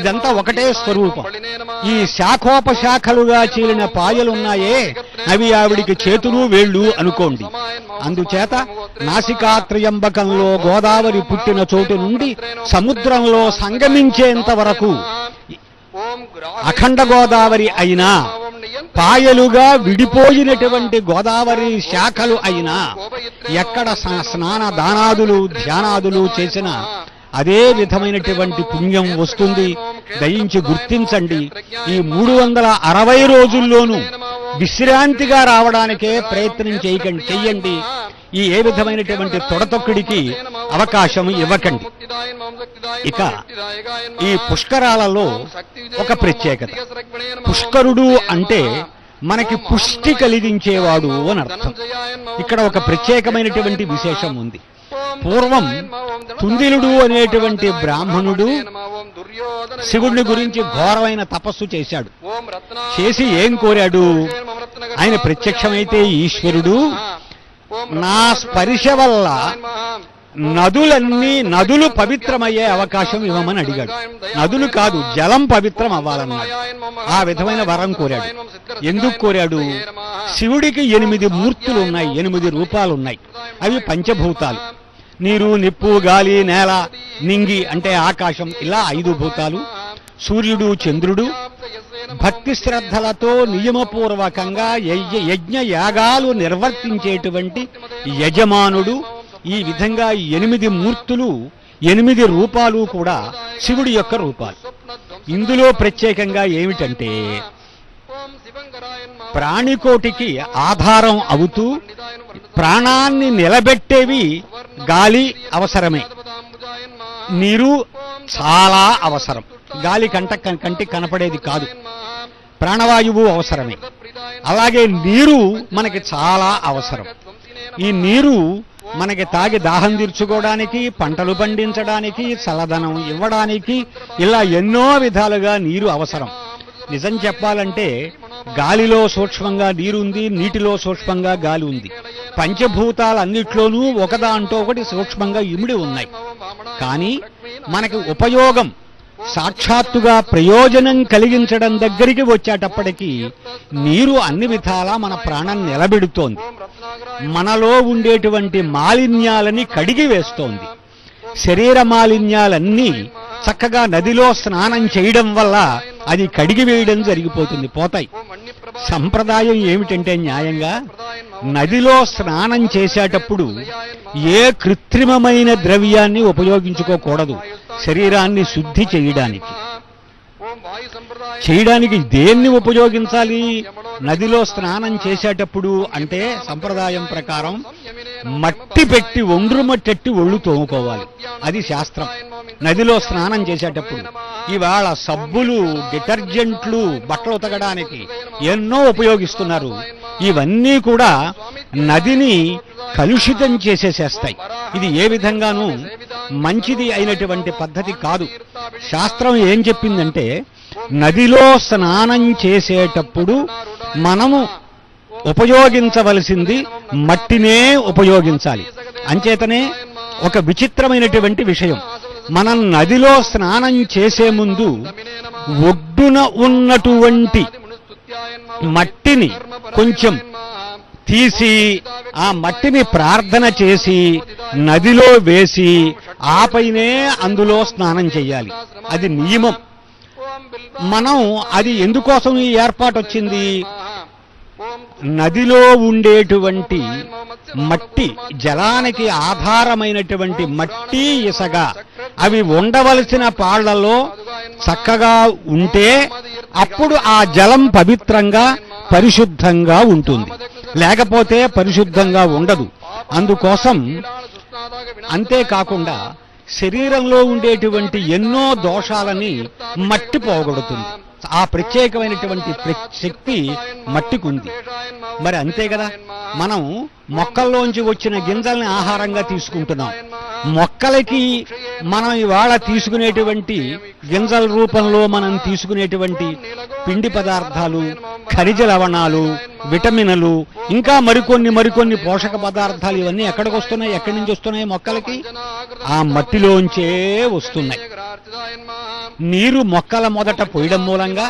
ఇదంతా ఒకటే స్వరూపం. ఈ శాఖోపశాఖలుగా చీలిన పాయలున్నాయే అవి ఆవిడికి చేతులు వేళ్ళు అనుకోండి. అందుచేత నాసికాత్రయంబకంలో గోదావరి పుట్టిన చోటు నుండి సముద్రంలో సంగమించేంత వరకు అఖండ గోదావరి అయినా, పాయలుగా విడిపోయినటువంటి గోదావరి శాఖలు అయినా ఎక్కడ స్నాన దానాదులు ధ్యానాదులు చేసినా అదే విధమైనటువంటి పుణ్యం వస్తుంది. దయించి గుర్తించండి. ఈ 360 రోజుల్లోనూ విశ్రాంతిగా రావడానికే ప్రయత్నం చెయ్యండి. ఈ ఏ విధమైనటువంటి తొడతొక్కిడికి అవకాశం ఇవ్వకండి. ఇక ఈ పుష్కరాలలో ఒక ప్రత్యేకత. పుష్కరుడు అంటే మనకి పుష్టి కలిగించేవాడు అని అర్థం. ఇక్కడ ఒక ప్రత్యేకమైనటువంటి విశేషం ఉంది. పూర్వం తుందిలుడు అనేటువంటి బ్రాహ్మణుడు శివుడిని గురించి ఘోరమైన తపస్సు చేశాడు. చేసి ఏం కోరాడు? ఆయన ప్రత్యక్షమైతే ఈశ్వరుడు, నా స్పర్శ వల్ల నదులు పవిత్రమయ్యే అవకాశం ఇవ్వమని అడిగాడు. నదులు కాదు, జలం పవిత్రం అవ్వాలన్నాడు. ఆ విధమైన వరం కోరాడు. ఎందుకు కోరాడు? శివుడికి 8 మూర్తులు ఉన్నాయి, 8 రూపాలున్నాయి. అవి పంచభూతాలు. నీరు, నిప్పు, గాలి, నేల, నింగి అంటే ఆకాశం, ఇలా 5 భూతాలు. సూర్యుడు, చంద్రుడు. భక్తి శ్రద్ధలతో నియమపూర్వకంగా యజ్ఞ యాగాలు నిర్వర్తించేటువంటి యజమానుడు. ఈ విధంగా 8 మూర్తులు, 8 రూపాలు కూడా శివుడి యొక్క రూపాలు. ఇందులో ప్రత్యేకంగా ఏమిటంటే ప్రాణికోటికి ఆధారం అవుతూ ప్రాణాన్ని నిలబెట్టేవి గాలి అవసరమే, నీరు చాలా అవసరం. గాలి కంటికి కనపడేది కాదు, ప్రాణవాయువు అవసరమే. అలాగే నీరు మనకి చాలా అవసరం. ఈ నీరు మనకి తాగి దాహం తీర్చుకోవడానికి, పంటలు పండించడానికి, చల్లదనం ఇవ్వడానికి, ఇలా ఎన్నో విధాలుగా నీరు అవసరం. నిజం చెప్పాలంటే గాలిలో సూక్ష్మంగా నీరుంది, నీటిలో సూక్ష్మంగా గాలి ఉంది. పంచభూతాలన్నిట్లోనూ ఒకదాంటో ఒకటి సూక్ష్మంగా ఇమిడి ఉన్నాయి. కానీ మనకి ఉపయోగం, సాక్షాత్తుగా ప్రయోజనం కలిగించడం దగ్గరికి వచ్చేటప్పటికీ నీరు అన్ని విధాలా మన ప్రాణం నిలబెడుతోంది. మనలో ఉండేటువంటి మాలిన్యాలని కడిగి వేస్తోంది. శరీర మాలిన్యాలన్నీ చక్కగా నదిలో స్నానం చేయడం వల్ల అది కడిగి వేయడం జరిగిపోతుంది, పోతాయి. సంప్రదాయం ఏమిటంటే న్యాయంగా నదిలో స్నానం చేసేటప్పుడు ఏ కృత్రిమమైన ద్రవ్యాన్ని ఉపయోగించుకోకూడదు శరీరాన్ని శుద్ధి చేయడానికి. చేయడానికి దేన్ని ఉపయోగించాలి? నదిలో స్నానం చేసేటప్పుడు అంటే సంప్రదాయం ప్రకారం మట్టి పెట్టి ఒండ్రు మట్టి ఒళ్ళు తోముకోవాలి. అది శాస్త్రం. నదిలో స్నానం చేసేటప్పుడు ఇవాళ సబ్బులు, డిటర్జెంట్లు, బట్టలు ఉతకడానికి ఎన్నో ఉపయోగిస్తున్నారు. ఇవన్నీ కూడా నదిని కలుషితం చేసేసేస్తాయి. ఇది ఏ విధంగానూ మంచిది అయినటువంటి పద్ధతి కాదు. శాస్త్రం ఏం చెప్పిందంటే నదిలో స్నానం చేసేటప్పుడు మనము ఉపయోగించవలసింది మట్టినే ఉపయోగించాలి. అంచేతనే ఒక విచిత్రమైనటువంటి విషయం, మనం నదిలో స్నానం చేసే ముందు ఒడ్డున ఉన్నటువంటి మట్టిని కొంచెం తీసి ఆ మట్టిని ప్రార్థన చేసి నదిలో వేసి ఆపైనే అందులో స్నానం చెయ్యాలి. అది నియమం. మనం అది ఎందుకోసం ఈ ఏర్పాటు వచ్చింది? నదిలో ఉండేటువంటి మట్టి, జలానికి ఆధారమైనటువంటి మట్టి, ఇసగ అవి ఉండవలసిన పాళ్లలో చక్కగా ఉంటే అప్పుడు ఆ జలం పవిత్రంగా పరిశుద్ధంగా ఉంటుంది. లేకపోతే పరిశుద్ధంగా ఉండదు. అందుకోసం అంతేకాకుండా శరీరంలో ఉండేటువంటి ఎన్నో దోషాలని మట్టి పోగొడుతుంది. ఆ ప్రత్యేకమైనటువంటి శక్తి మట్టికుంది. మరి అంతే కదా, మనం మొక్కల్లోంచి వచ్చిన గింజల్ని ఆహారంగా తీసుకుంటున్నాం. మొక్కలకి మనం ఇవాళ తీసుకునేటువంటి గింజల రూపంలో మనం తీసుకునేటువంటి పిండి పదార్థాలు, ఖనిజ లవణాలు, విటమిన్లు, ఇంకా మరికొన్ని పోషక పదార్థాలు ఇవన్నీ ఎక్కడికి వస్తున్నాయి? ఎక్కడి నుంచి వస్తున్నాయి? మొక్కలకి ఆ మట్టిలోంచే వస్తున్నాయి. నీరు మొక్కల మొదట పోయడం మూలంగా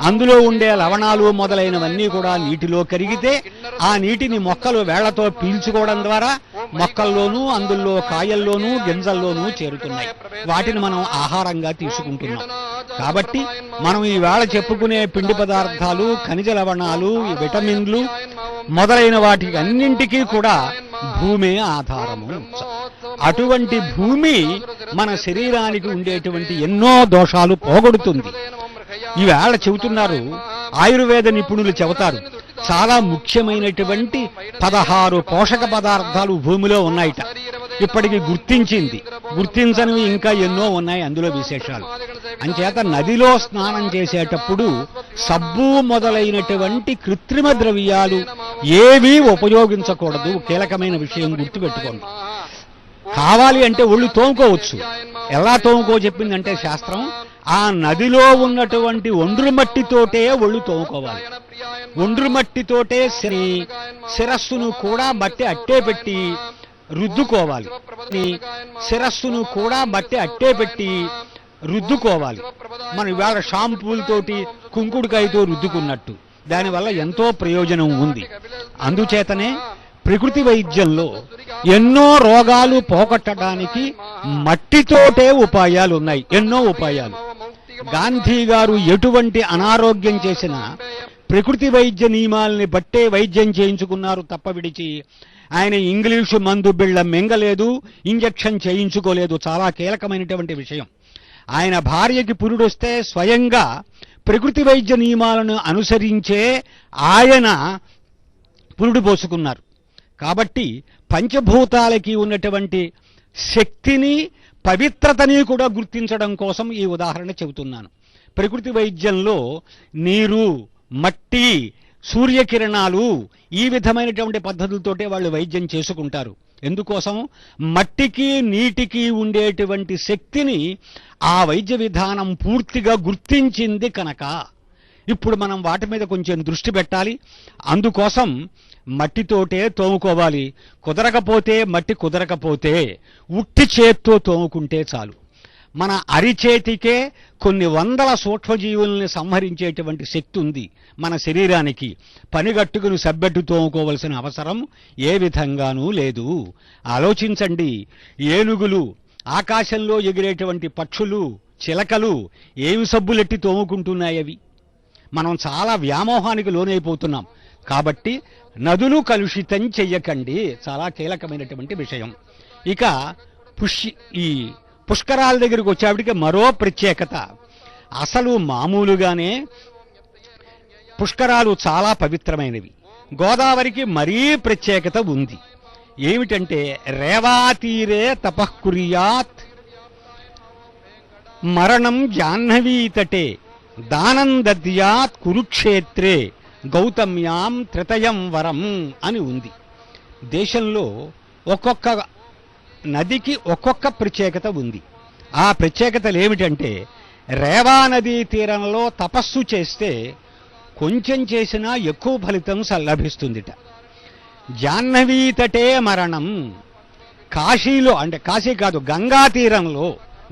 అందులో ఉండే లవణాలు మొదలైనవన్నీ కూడా నీటిలో కరిగితే ఆ నీటిని మొక్కలు వేళ్లతో పీల్చుకోవడం ద్వారా మొక్కల్లోనూ, అందులో కాయల్లోనూ, గింజల్లోనూ చేరుతున్నాయి. వాటిని మనం ఆహారంగా తీసుకుంటున్నాం. కాబట్టి మనం ఈవేళ చెప్పుకునే పిండి పదార్థాలు, ఖనిజ లవణాలు, విటమిన్లు మొదలైన వాటికి అన్నింటికీ కూడా భూమే ఆధారము. అటువంటి భూమి మన శరీరానికి ఉండేటువంటి ఎన్నో దోషాలు పోగొడుతుంది. ఈవేళ చెబుతున్నారు, ఆయుర్వేద నిపుణులు చెబుతారు, చాలా ముఖ్యమైనటువంటి 16 పోషక పదార్థాలు భూమిలో ఉన్నాయిట. ఇప్పటికి గుర్తించనివి ఇంకా ఎన్నో ఉన్నాయి అందులో విశేషాలు. అంచేత నదిలో స్నానం చేసేటప్పుడు సబ్బు మొదలైనటువంటి కృత్రిమ ద్రవ్యాలు ఏవీ ఉపయోగించకూడదు. కీలకమైన విషయం గుర్తుపెట్టుకోండి. కావాలి అంటే ఒళ్ళు తోముకోవచ్చు. ఎలా తోముకో చెప్పిందంటే శాస్త్రం, ఆ నదిలో ఉన్నటువంటి ఒండ్రు మట్టితోటే ఒళ్ళు తోముకోవాలి. ఒండ్రు మట్టితోటే శిరస్సును కూడా మట్టి అట్టే పెట్టి రుద్దుకోవాలి. శిరస్సును కూడా మట్టి అట్టే పెట్టి రుద్దుకోవాలి. మనం ఇవాళ షాంపూలతోటి కుంకుడుకాయతో రుద్దుకున్నట్టు దానివల్ల ఎంతో ప్రయోజనం ఉంది. అందుచేతనే ప్రకృతి వైద్యంలో ఎన్నో రోగాలు పోగొట్టడానికి మట్టితోటే ఉపాయాలు ఉన్నాయి. ఎన్నో ఉపాయాలు. గాంధీ గారు ఎటువంటి అనారోగ్యం చేసినా ప్రకృతి వైద్య నియమాల్ని బట్టే వైద్యం చేయించుకున్నారు తప్ప విడిచి ఆయన ఇంగ్లీషు మందు బిళ్ళ మింగలేదు, ఇంజెక్షన్ చేయించుకోలేదు. చాలా కీలకమైనటువంటి విషయం. ఆయన భార్యకి పురుడొస్తే స్వయంగా ప్రకృతి వైద్య నియమాలను అనుసరించే ఆయన పురుడు పోసుకున్నారు. కాబట్టి పంచభూతాలకి ఉన్నటువంటి శక్తిని, పవిత్రతని కూడా గుర్తించడం కోసం ఈ ఉదాహరణ చెబుతున్నాను. ప్రకృతి వైద్యంలో నీరు, మట్టి, సూర్యకిరణాలు ఈ విధమైనటువంటి పద్ధతులతోటే వాళ్ళు వైద్యం చేసుకుంటారు. ఎందుకోసం? మట్టికి, నీటికి ఉండేటువంటి శక్తిని ఆ వైద్య విధానం పూర్తిగా గుర్తించింది కనుక ఇప్పుడు మనం వాటి మీద కొంచెం దృష్టి పెట్టాలి. అందుకోసం మట్టితోటే తోముకోవాలి. మట్టి కుదరకపోతే ఉట్టి చేత్తో తోముకుంటే చాలు. మన అరిచేతికే కొన్ని వందల సూక్ష్మజీవుల్ని సంహరించేటువంటి శక్తి ఉంది మన శరీరానికి. పనిగట్టుకుని సబ్బెట్టు తోముకోవలసిన అవసరం ఏ విధంగానూ లేదు. ఆలోచించండి. ఏనుగులు, ఆకాశంలో ఎగిరేటువంటి పక్షులు, చిలకలు ఏమి సబ్బులెట్టి తోముకుంటున్నాయవి? మనం చాలా వ్యామోహానికి లోనైపోతున్నాం. కాబట్టి నదులు కలుషితం చెయ్యకండి. చాలా కీలకమైనటువంటి విషయం. ఇక ఈ పుష్కరాల దగ్గరికి వచ్చేప్పటికి మరో ప్రత్యేకత. అసలు మామూలుగానే పుష్కరాలు చాలా పవిత్రమైనవి. గోదావరికి మరీ ప్రత్యేకత ఉంది. ఏమిటంటే రేవాతీరే తపఃకుర్యాత్ మరణం జాహ్నవీతటే దానం దద్యాత్ కురుక్షేత్రే గౌతమ్యాం త్రితయం వరం అని ఉంది. దేశంలో ఒక్కొక్క నదికి ఒక్కొక్క ప్రత్యేకత ఉంది. ఆ ప్రత్యేకతలు ఏమిటంటే రేవా నదీ తీరంలో తపస్సు చేస్తే కొంచెం చేసినా ఎక్కువ ఫలితం లభిస్తుందిట. జాహ్నవీతటే మరణం, కాశీలో అంటే కాశీ కాదు గంగా తీరంలో,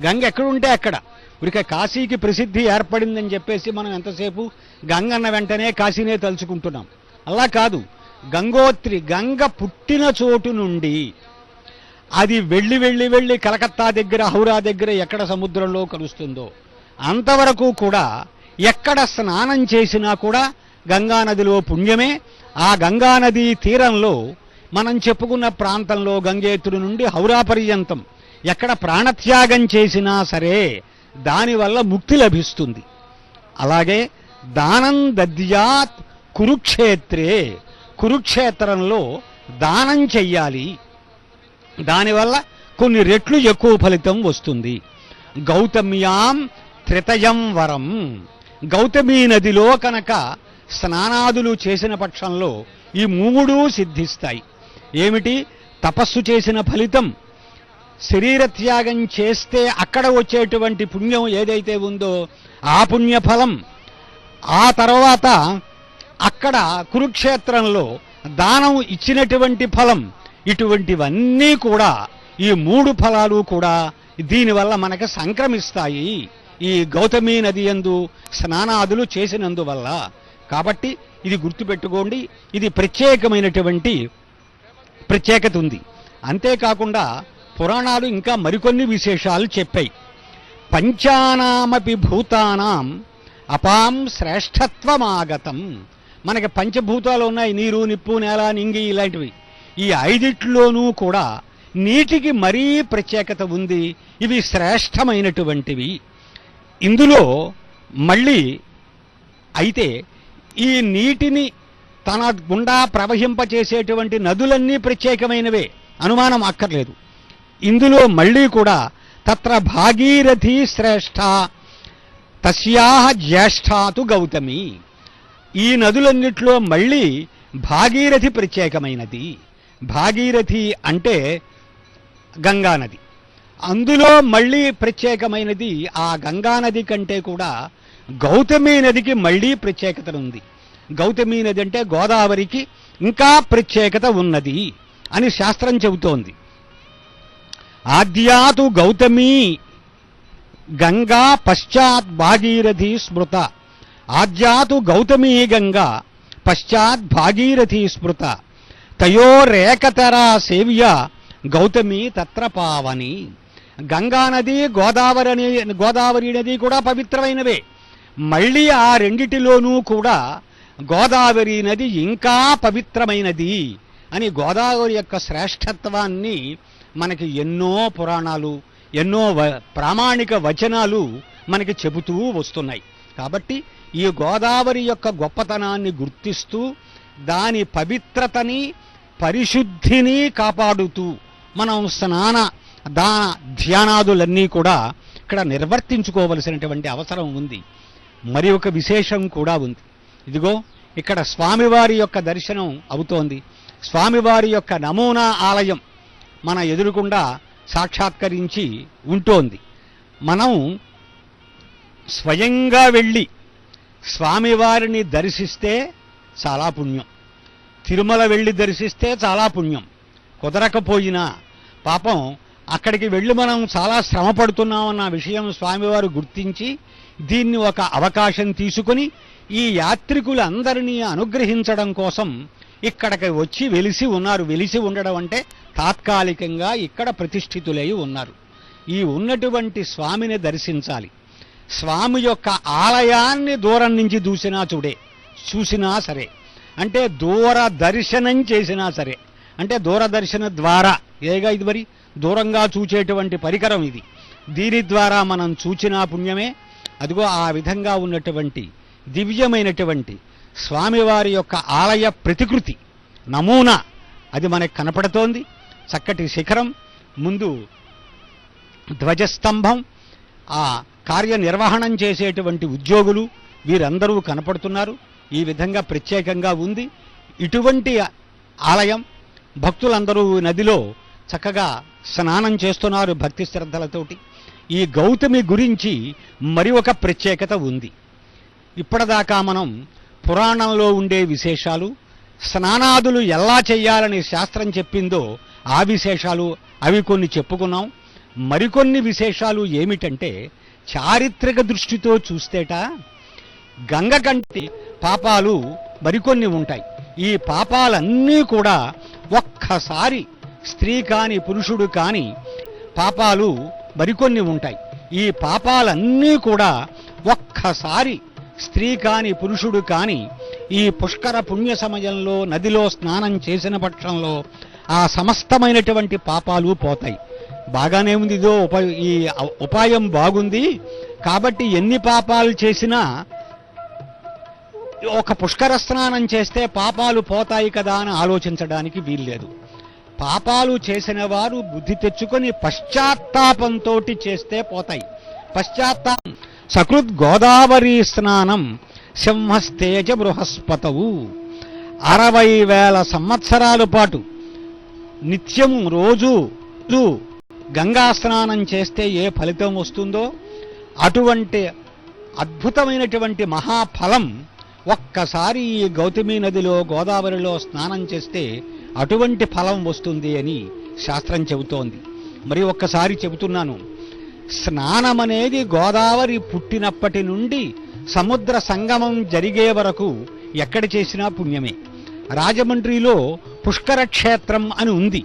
గంగ ఎక్కడుంటే అక్కడ, ఇక కాశీకి ప్రసిద్ధి ఏర్పడిందని చెప్పేసి మనం ఎంతసేపు గంగన్న వెంటనే కాశీనే తలుచుకుంటున్నాం. అలా కాదు, గంగోత్రి గంగ పుట్టిన చోటు నుండి అది వెళ్ళి వెళ్ళి వెళ్ళి కలకత్తా దగ్గర హౌరా దగ్గర ఎక్కడ సముద్రంలో కలుస్తుందో అంతవరకు కూడా ఎక్కడ స్నానం చేసినా కూడా గంగానదిలో పుణ్యమే. ఆ గంగానదీ తీరంలో మనం చెప్పుకున్న ప్రాంతంలో గంగేత్రుడి నుండి హౌరా పర్యంతం ఎక్కడ ప్రాణత్యాగం చేసినా సరే దానివల్ల ముక్తి లభిస్తుంది. అలాగే దానం దద్యాత్ కురుక్షేత్రే, కురుక్షేత్రంలో దానం చెయ్యాలి, దానివల్ల కొన్ని రెట్లు ఎక్కువ ఫలితం వస్తుంది. గౌతమ్యాం త్రితయం వరం, గౌతమీ నదిలో కనుక స్నానాదులు చేసిన పక్షంలో ఈ మూడూ సిద్ధిస్తాయి. ఏమిటి? తపస్సు చేసిన ఫలితం, శరీర త్యాగం చేస్తే అక్కడ వచ్చేటువంటి పుణ్యం ఏదైతే ఉందో ఆ పుణ్యఫలం, ఆ తర్వాత అక్కడ కురుక్షేత్రంలో దానం ఇచ్చినటువంటి ఫలం, ఇటువంటివన్నీ కూడా ఈ మూడు ఫలాలు కూడా దీనివల్ల మనకు సంక్రమిస్తాయి ఈ గౌతమీ నది యందు స్నానాదులు చేసినందువల్ల. కాబట్టి ఇది గుర్తుపెట్టుకోండి, ఇది ప్రత్యేకమైనటువంటి ప్రత్యేకత ఉంది. అంతేకాకుండా పురాణాలు ఇంకా మరికొన్ని విశేషాలు చెప్పాయి. పంచానామపి భూతానాం అపాం శ్రేష్ఠత్వమాగతం. మనకి పంచభూతాలు ఉన్నాయి, నీరు, నిప్పు, నేల, నింగి ఇలాంటివి. ఈ ఐదిట్లోనూ కూడా నీటికి మరీ ప్రత్యేకత ఉంది. ఇవి శ్రేష్టమైనటువంటివి. ఇందులో మళ్ళీ అయితే ఈ నీటిని తన గుండా ప్రవహింపచేసేటువంటి నదులన్నీ ప్రత్యేకమైనవే, అనుమానం అక్కర్లేదు. ఇందులో మళ్ళీ కూడా తత్ర భాగీరథి శ్రేష్ఠ తస్యాహ జ్యేష్ఠాతు గౌతమి. ఈ నదులన్నిట్లో మళ్ళీ భాగీరథి ప్రత్యేకమైనది. భాగీరథి అంటే గంగానది. అందులో మళ్ళీ ప్రత్యేకమైనది ఆ గంగానది కంటే కూడా గౌతమీ నదికి మళ్ళీ ప్రత్యేకత ఉంది. గౌతమీ నది అంటే గోదావరికి ఇంకా ప్రత్యేకత ఉన్నది అని శాస్త్రం చెబుతోంది. ఆద్యాతు గౌతమీ గంగా పశ్చాత్ భాగీరథి స్మృత. ఆద్యాతు గౌతమీ గంగా పశ్చాత్ భాగీరథి స్మృత. తయోరేకతరా సేవ్య గౌతమి తత్ర పావని. గంగానది గోదావరి నది కూడా పవిత్రమైనవే. మళ్ళీ ఆ రెండిటిలోనూ కూడా గోదావరి నది ఇంకా పవిత్రమైనది అని గోదావరి యొక్క శ్రేష్ఠత్వాన్ని మనకి ఎన్నో పురాణాలు, ఎన్నో ప్రామాణిక వచనాలు మనకి చెబుతూ వస్తున్నాయి. కాబట్టి ఈ గోదావరి యొక్క గొప్పతనాన్ని గుర్తిస్తూ దాని పవిత్రతని, పరిశుద్ధిని కాపాడుతూ మనం స్నాన ధ్యానాదులన్నీ కూడా ఇక్కడ నిర్వర్తించుకోవలసినటువంటి అవసరం ఉంది. మరి ఒక విశేషం కూడా ఉంది. ఇదిగో ఇక్కడ స్వామివారి యొక్క దర్శనం అవుతోంది. స్వామివారి యొక్క నమూనా ఆలయం మన ఎదురుకుండా సాక్షాత్కరించి ఉంటోంది. మనం స్వయంగా వెళ్ళి స్వామివారిని దర్శిస్తే చాలా పుణ్యం. తిరుమల వెళ్ళి దర్శిస్తే చాలా పుణ్యం. కుదరకపోయినా పాపం అక్కడికి వెళ్ళి మనం చాలా శ్రమ పడుతున్నామన్న విషయం స్వామివారు గుర్తించి దీన్ని ఒక అవకాశం తీసుకుని ఈ యాత్రికులందరినీ అనుగ్రహించడం కోసం ఇక్కడికి వచ్చి వెలిసి ఉన్నారు. వెలిసి ఉండడం అంటే తాత్కాలికంగా ఇక్కడ ప్రతిష్ఠితులై ఉన్నారు. ఈ ఉన్నటువంటి స్వామిని దర్శించాలి. స్వామి యొక్క ఆలయాన్ని దూరం నుంచి చూసినా సరే, అంటే దూర దర్శనం చేసినా సరే, అంటే దూరదర్శన ద్వారా, ఏగా ఇది మరి దూరంగా చూచేటువంటి పరికరం ఇది. దీని ద్వారా మనం చూచినా పుణ్యమే, అదిగో ఆ విధంగా ఉన్నటువంటి దివ్యమైనటువంటి స్వామివారి యొక్క ఆలయ ప్రతికృతి నమూనా అది మనకు కనపడుతోంది. చక్కటి శిఖరం, ముందు ధ్వజస్తంభం, ఆ కార్యనిర్వహణం చేసేటువంటి ఉద్యోగులు వీరందరూ కనపడుతున్నారు. ఈ విధంగా ప్రత్యేకంగా ఉంది ఇటువంటి ఆలయం. భక్తులందరూ నదిలో చక్కగా స్నానం చేస్తున్నారు భక్తి శ్రద్ధలతోటి. ఈ గౌతమి గురించి మరి ఒక ప్రత్యేకత ఉంది. ఇప్పటిదాకా మనం పురాణంలో ఉండే విశేషాలు, స్నానాదులు ఎలా చెయ్యాలని శాస్త్రం చెప్పిందో ఆ విశేషాలు అవి కొన్ని చెప్పుకున్నాం. మరికొన్ని విశేషాలు ఏమిటంటే, చారిత్రక దృష్టితో చూస్తేట గంగ కంటి పాపాలు మరికొన్ని ఉంటాయి. ఈ పాపాలన్నీ కూడా ఒక్కసారి స్త్రీ కాని పురుషుడు కాని పాపాలు మరికొన్ని ఉంటాయి. ఈ పాపాలన్నీ కూడా ఒక్కసారి స్త్రీ కాని పురుషుడు కాని ఈ పుష్కర పుణ్య సమయంలో నదిలో స్నానం చేసిన పక్షంలో ఆ సమస్తమైనటువంటి పాపాలు పోతాయి. బాగానే ఉంది, ఇదో ఈ ఉపాయం బాగుంది కాబట్టి ఎన్ని పాపాలు చేసినా ఒక పుష్కర స్నానం చేస్తే పాపాలు పోతాయి కదా అని ఆలోచించడానికి వీల్లేదు. పాపాలు చేసిన వారు బుద్ధి తెచ్చుకొని పశ్చాత్తాపంతో చేస్తే పోతాయి. పశ్చాత్తాపం సకృద్ గోదావరి స్నానం సింహస్తేజ బృహస్పతవు. 60,000 సంవత్సరాల పాటు నిత్యము రోజు గంగా స్నానం చేస్తే ఏ ఫలితం వస్తుందో అటువంటి అద్భుతమైనటువంటి మహాఫలం ఒక్కసారి ఈ గౌతమి నదిలో గోదావరిలో స్నానం చేస్తే అటువంటి ఫలం వస్తుంది అని శాస్త్రం చెబుతోంది. మరి ఒక్కసారి చెబుతున్నాను, స్నానమనేది గోదావరి పుట్టినప్పటి నుండి సముద్ర సంగమం జరిగే వరకు ఎక్కడ చేసినా పుణ్యమే. రాజమండ్రిలో పుష్కర క్షేత్రం అని ఉంది.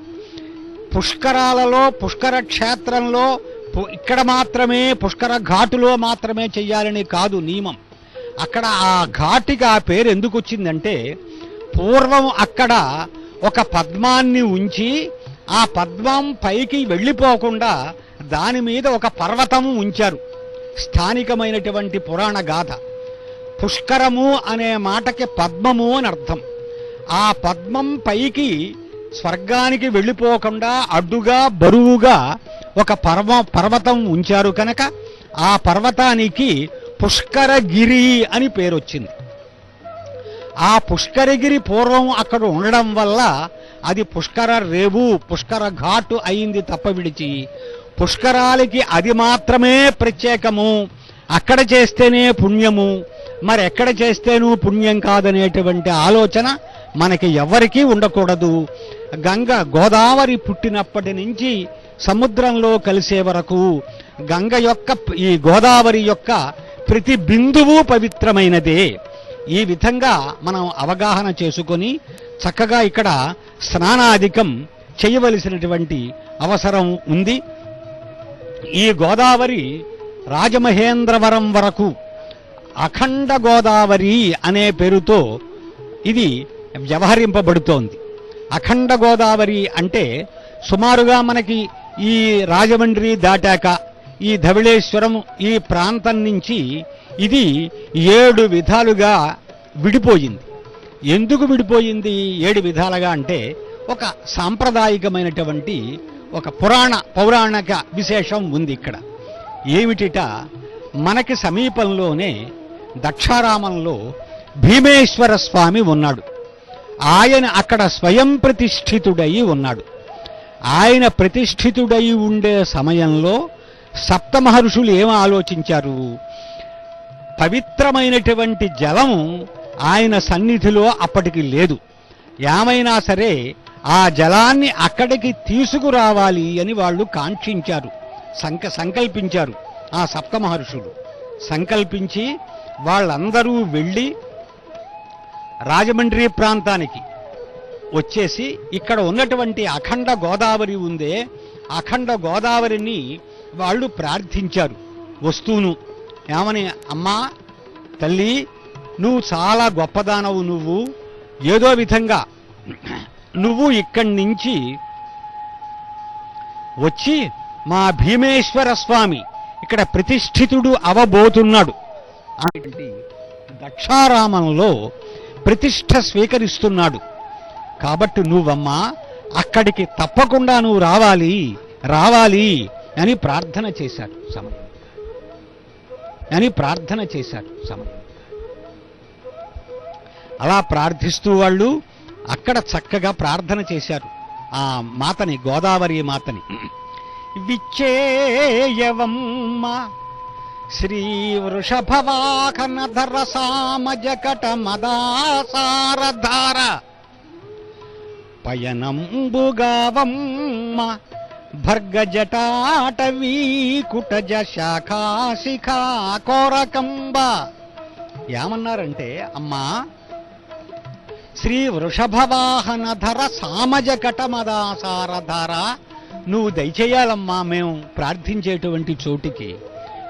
పుష్కరాలలో పుష్కర క్షేత్రంలో ఇక్కడ మాత్రమే పుష్కర ఘాటులో మాత్రమే చెయ్యాలని కాదు నియమం. అక్కడ ఆ ఘాటికి ఆ పేరు ఎందుకు వచ్చిందంటే, పూర్వం అక్కడ ఒక పద్మాన్ని ఉంచి ఆ పద్మం పైకి వెళ్ళిపోకుండా దాని మీద ఒక పర్వతము ఉంచారు. స్థానికమైనటువంటి పురాణ గాథ. పుష్కరము అనే మాటకి పద్మము అని అర్థం. ఆ పద్మం పైకి స్వర్గానికి వెళ్ళిపోకుండా అడ్డుగా బరువుగా ఒక పర్వతం ఉంచారు కనుక ఆ పర్వతానికి పుష్కరగిరి అని పేరొచ్చింది. ఆ పుష్కరగిరి పూర్వం అక్కడ ఉండడం వల్ల అది పుష్కర రేవు పుష్కర ఘాటు అయింది తప్ప విడిచి పుష్కరాలకి అది మాత్రమే ప్రత్యేకము, అక్కడ చేస్తేనే పుణ్యము, మరి ఎక్కడ చేస్తేనూ పుణ్యం కాదనేటువంటి ఆలోచన మనకి ఎవరికీ ఉండకూడదు. గోదావరి పుట్టినప్పటి నుంచి సముద్రంలో కలిసే వరకు గంగ యొక్క ఈ గోదావరి యొక్క ప్రతి బిందువు పవిత్రమైనదే. ఈ విధంగా మనం అవగాహన చేసుకొని చక్కగా ఇక్కడ స్నానాధికం చేయవలసినటువంటి అవసరం ఉంది. ఈ గోదావరి రాజమహేంద్రవరం వరకు అఖండ గోదావరి అనే పేరుతో ఇది వ్యవహరింపబడుతోంది. అఖండ గోదావరి అంటే సుమారుగా మనకి ఈ రాజమండ్రి దాటాక ఈ ధవళేశ్వరం ఈ ప్రాంతం నుంచి ఇది 7 విధాలుగా విడిపోయింది. ఎందుకు విడిపోయింది 7 విధాలుగా అంటే, ఒక సాంప్రదాయికమైనటువంటి ఒక పౌరాణిక విశేషం ఉంది ఇక్కడ. ఏమిటిట, మనకి సమీపంలోనే దక్షారామంలో భీమేశ్వర స్వామి ఉన్నాడు. ఆయన అక్కడ స్వయం ప్రతిష్ఠితుడై ఉన్నాడు. ఆయన ప్రతిష్ఠితుడై ఉండే సమయంలో సప్త మహర్షులు ఏం ఆలోచించారు, పవిత్రమైనటువంటి జలం ఆయన సన్నిధిలో అప్పటికి లేదు. ఏమైనా సరే ఆ జలాన్ని అక్కడికి తీసుకురావాలి అని వాళ్ళు కాంక్షించారు, సంకల్పించారు. ఆ సప్త మహర్షులు సంకల్పించి వాళ్ళందరూ వెళ్ళి రాజమండ్రి ప్రాంతానికి వచ్చేసి ఇక్కడ ఉన్నటువంటి అఖండ గోదావరి ఉందే, అఖండ గోదావరిని వాళ్ళు ప్రార్థించారు వస్తూను. ఏమని, అమ్మా తల్లి నువ్వు చాలా గొప్పదానవు, నువ్వు ఏదో విధంగా నువ్వు ఇక్కడి నుంచి వచ్చి మా భీమేశ్వర స్వామి ఇక్కడ ప్రతిష్ఠితుడు అవబోతున్నాడు. అనేటువంటి దక్షారామంలో ప్రతిష్ఠ స్వీకరిస్తున్నాడు. కాబట్టి నువ్వమ్మా అక్కడికి తప్పకుండా నువ్వు రావాలి రావాలి అని ప్రార్థన చేశారు సమయం అలా ప్రార్థిస్తూ వాళ్ళు అక్కడ చక్కగా ప్రార్థన చేశారు ఆ మాతని, గోదావరి మాతని. విచ్చేయవమ్మ శ్రీ వృషభవాహనధర సామజకట మదాసారధార పయనంబుగావమ్మ భర్గజటాటవీకుటజ శాఖాశిఖా కోరకంబ. ఏమన్నారంటే, అమ్మా శ్రీ వృషభవాహనధర సామజకట మదాసారధార, నువ్వు దయచేయాలమ్మా మేము ప్రార్థించేటువంటి చోటికి.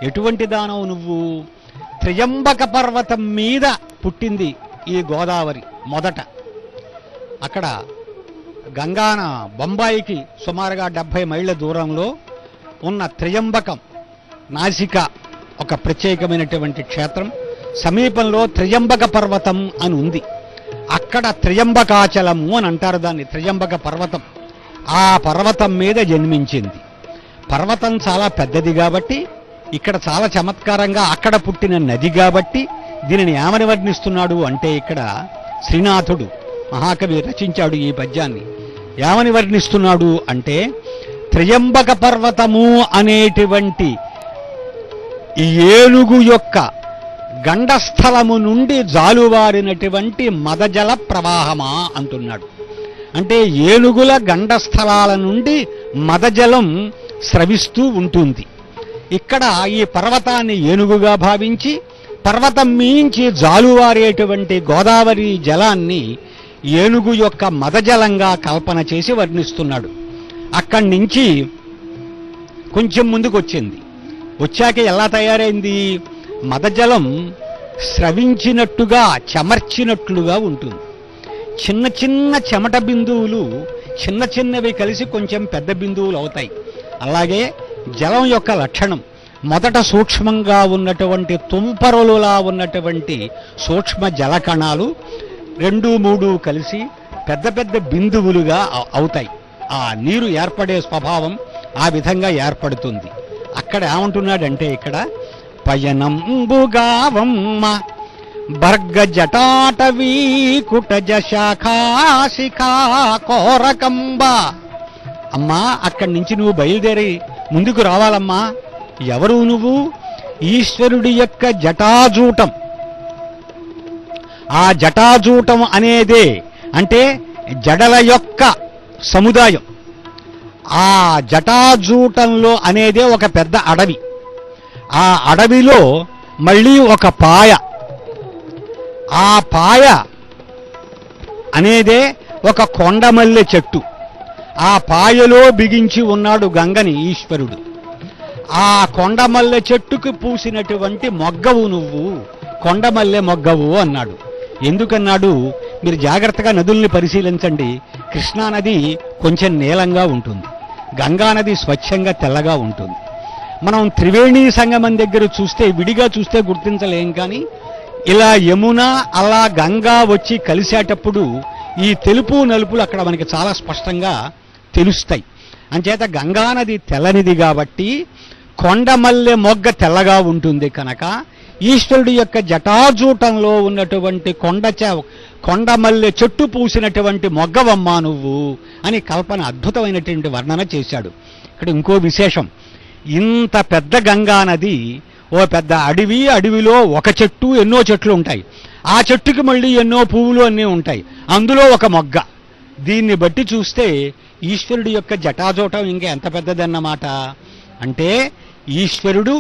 ఎటువంటి దానవు నువ్వు? త్రయంబక పర్వతం మీద పుట్టింది ఈ గోదావరి మొదట. అక్కడ గంగాన బొంబాయికి సుమారుగా 70 మైళ్ళ దూరంలో ఉన్న త్రయంబకం నాసిక ఒక ప్రత్యేకమైనటువంటి క్షేత్రం. సమీపంలో త్రయంబక పర్వతం అని ఉంది. అక్కడ త్రయంబకాచలము అని అంటారు దాన్ని, త్రయంబక పర్వతం. ఆ పర్వతం మీద జన్మించింది. పర్వతం చాలా పెద్దది కాబట్టి, ఇక్కడ చాలా చమత్కారంగా అక్కడ పుట్టిన నది కాబట్టి దీనిని ఏమని వర్ణిస్తున్నాడు అంటే, ఇక్కడ శ్రీనాథుడు మహాకవి రచించాడు ఈ పద్యాన్ని. ఏమని వర్ణిస్తున్నాడు అంటే, త్రయంబక పర్వతము అనేటువంటి ఈ ఏనుగు యొక్క గండస్థలము నుండి జాలువారినటువంటి మదజల ప్రవాహమా అంటున్నాడు. అంటే ఏనుగుల గండస్థలాల నుండి మదజలం స్రవిస్తూ ఉంటుంది. ఇక్కడ ఈ పర్వతాన్ని ఏనుగుగా భావించి పర్వతం మించి జాలువారేటువంటి గోదావరి జలాన్ని ఏనుగు యొక్క మదజలంగా కల్పన చేసి వర్ణిస్తున్నాడు. అక్కడి నుంచి కొంచెం ముందుకు వచ్చింది. వచ్చాక ఎలా తయారైంది? మదజలం స్రవించినట్టుగా, చెమర్చినట్లుగా ఉంటుంది. చిన్న చిన్న చెమట బిందువులు చిన్న చిన్నవి కలిసి కొంచెం పెద్ద బిందువులు అవుతాయి. అలాగే జలం యొక్క లక్షణం మొదట సూక్ష్మంగా ఉన్నటువంటి తుంపరులులా ఉన్నటువంటి సూక్ష్మ జలకణాలు 2-3 కలిసి పెద్ద పెద్ద బిందువులుగా అవుతాయి. ఆ నీరు ఏర్పడే స్వభావం ఆ విధంగా ఏర్పడుతుంది. అక్కడ ఏమంటున్నాడంటే, ఇక్కడ పయనంబుగావమ్మ భర్గ జటాటవీకుటజ శాఖాశిఖా కోరకంబ. అమ్మా అక్కడి నుంచి నువ్వు బయలుదేరి ముందుకు రావాలమ్మా. ఎవరు నువ్వు? ఈశ్వరుడి యొక్క జటాజూటం. ఆ జటాజూటం అనేదే అంటే జడల యొక్క సముదాయం. ఆ జటాజూటంలో అనేదే ఒక పెద్ద అడవి. ఆ అడవిలో మళ్ళీ ఒక పాయ. ఆ పాయ అనేదే ఒక కొండమల్లె చెట్టు. ఆ పాయలో బిగించి ఉన్నాడు గంగని ఈశ్వరుడు. ఆ కొండమల్లె చెట్టుకు పూసినటువంటి మొగ్గవు నువ్వు, కొండమల్లె మొగ్గవు అన్నాడు. ఎందుకన్నాడు? మీరు జాగ్రత్తగా నదుల్ని పరిశీలించండి. కృష్ణానది కొంచెం నీలంగా ఉంటుంది, గంగానది స్వచ్ఛంగా తెల్లగా ఉంటుంది. మనం త్రివేణి సంగమం దగ్గర చూస్తే, విడిగా చూస్తే గుర్తించలేం, కానీ ఇలా యమున అలా గంగా వచ్చి కలిసేటప్పుడు ఈ తెలుపు నలుపులు అక్కడ మనకి చాలా స్పష్టంగా తెలుస్తాయి. అంచేత గంగానది తెల్లనిది కాబట్టి కొండమల్లె మొగ్గ తెల్లగా ఉంటుంది కనుక ఈశ్వరుడి యొక్క జటాజూటంలో ఉన్నటువంటి కొండమల్లె చెట్టు పూసినటువంటి మొగ్గవమ్మా నువ్వు అని కల్పన, అద్భుతమైనటువంటి వర్ణన చేశాడు. ఇక్కడ ఇంకో విశేషం, ఇంత పెద్ద గంగానది ఓ పెద్ద అడవి, అడవిలో ఒక చెట్టు, ఎన్నో చెట్లు ఉంటాయి. ఆ చెట్టుకి మళ్ళీ ఎన్నో పువ్వులు అన్నీ ఉంటాయి, అందులో ఒక మొగ్గ. దీన్ని బట్టి చూస్తే ఈశ్వరుడి యొక్క జటాజూటం ఇంకా ఎంత పెద్దదన్నమాట. అంటే ఈశ్వరుడు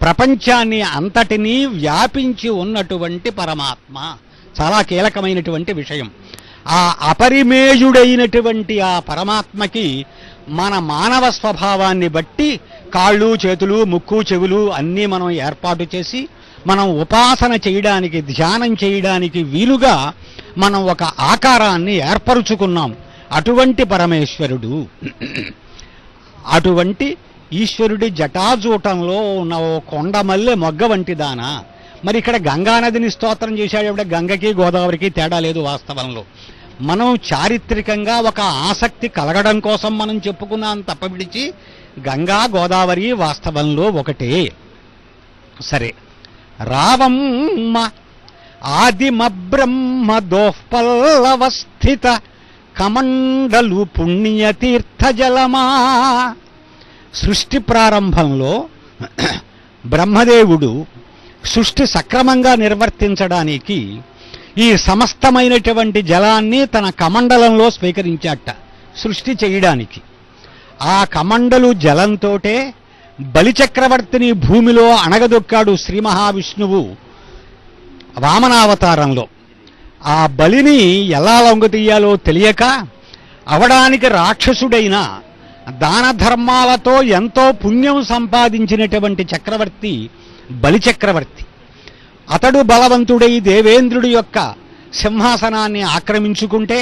ప్రపంచాన్ని అంతటినీ వ్యాపించి ఉన్నటువంటి పరమాత్మ. చాలా కీలకమైనటువంటి విషయం. ఆ అపరిమేయుడైనటువంటి ఆ పరమాత్మకి మన మానవ స్వభావాన్ని బట్టి కాళ్ళు, చేతులు, ముక్కు, చెవులు అన్నీ మనం ఏర్పాటు చేసి మనం ఉపాసన చేయడానికి, ధ్యానం చేయడానికి వీలుగా మనం ఒక ఆకారాన్ని ఏర్పరుచుకున్నాం. అటువంటి పరమేశ్వరుడు, అటువంటి ఈశ్వరుడి జటాజూటంలో ఉన్న ఓ కొండమల్లె మొగ్గ వంటి దానా. మరి ఇక్కడ గంగానదిని స్తోత్రం చేశాడు. గంగకి గోదావరికి తేడా లేదు వాస్తవంలో. మనం చారిత్రకంగా ఒక ఆసక్తి కలగడం కోసం మనం చెప్పుకున్నాం తప్ప విడిచి గంగా గోదావరి వాస్తవంలో ఒకటే. సరే, రావమ్మ ఆదిమ బ్రహ్మ దోఃపల్లవస్థిత కమండలు పుణ్యతీర్థ జలమా. సృష్టి ప్రారంభంలో బ్రహ్మదేవుడు సృష్టి సక్రమంగా నిర్వర్తించడానికి ఈ సమస్తమైనటువంటి జలాన్ని తన కమండలంలో స్వీకరించాట సృష్టి చేయడానికి. ఆ కమండలు జలంతోటే బలిచక్రవర్తిని భూమిలో అణగదొక్కాడు శ్రీ మహావిష్ణువు వామనావతారంలో. ఆ బలిని ఎలా లొంగతీయాలో తెలియక అవడానికి రాక్షసుడైన దాన ధర్మాలతో ఎంతో పుణ్యం సంపాదించినటువంటి చక్రవర్తి బలిచక్రవర్తి. అతడు బలవంతుడై దేవేంద్రుడి యొక్క సింహాసనాన్ని ఆక్రమించుకుంటే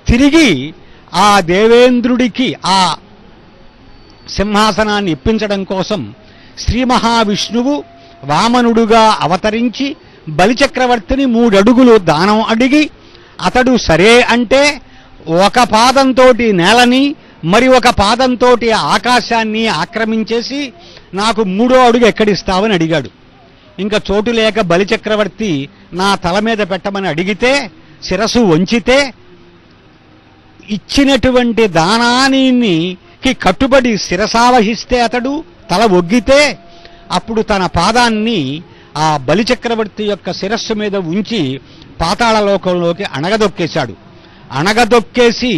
తిరిగి ఆ దేవేంద్రుడికి ఆ సింహాసనాన్ని ఇప్పించడం కోసం శ్రీ మహావిష్ణువు వామనుడుగా అవతరించి బలిచక్రవర్తిని 3 అడుగులు దానం అడిగి అతడు సరే అంటే ఒక పాదంతో నేలని మరి ఒక పాదంతో ఆకాశాన్ని ఆక్రమించేసి నాకు 3వ అడుగు ఎక్కడిస్తావని అడిగాడు. ఇంకా చోటు లేక బలిచక్రవర్తి నా తల మీద పెట్టమని అడిగితే శిరస్సు వంచితే ఇచ్చినటువంటి దానానికి కట్టుబడి శిరసావహిస్తే అతడు తల ఒగ్గితే అప్పుడు తన పాదాన్ని ఆ బలిచక్రవర్తి యొక్క శిరస్సు మీద ఉంచి పాతాళలోకంలోకి అణగదొక్కేశాడు. అణగదొక్కేసి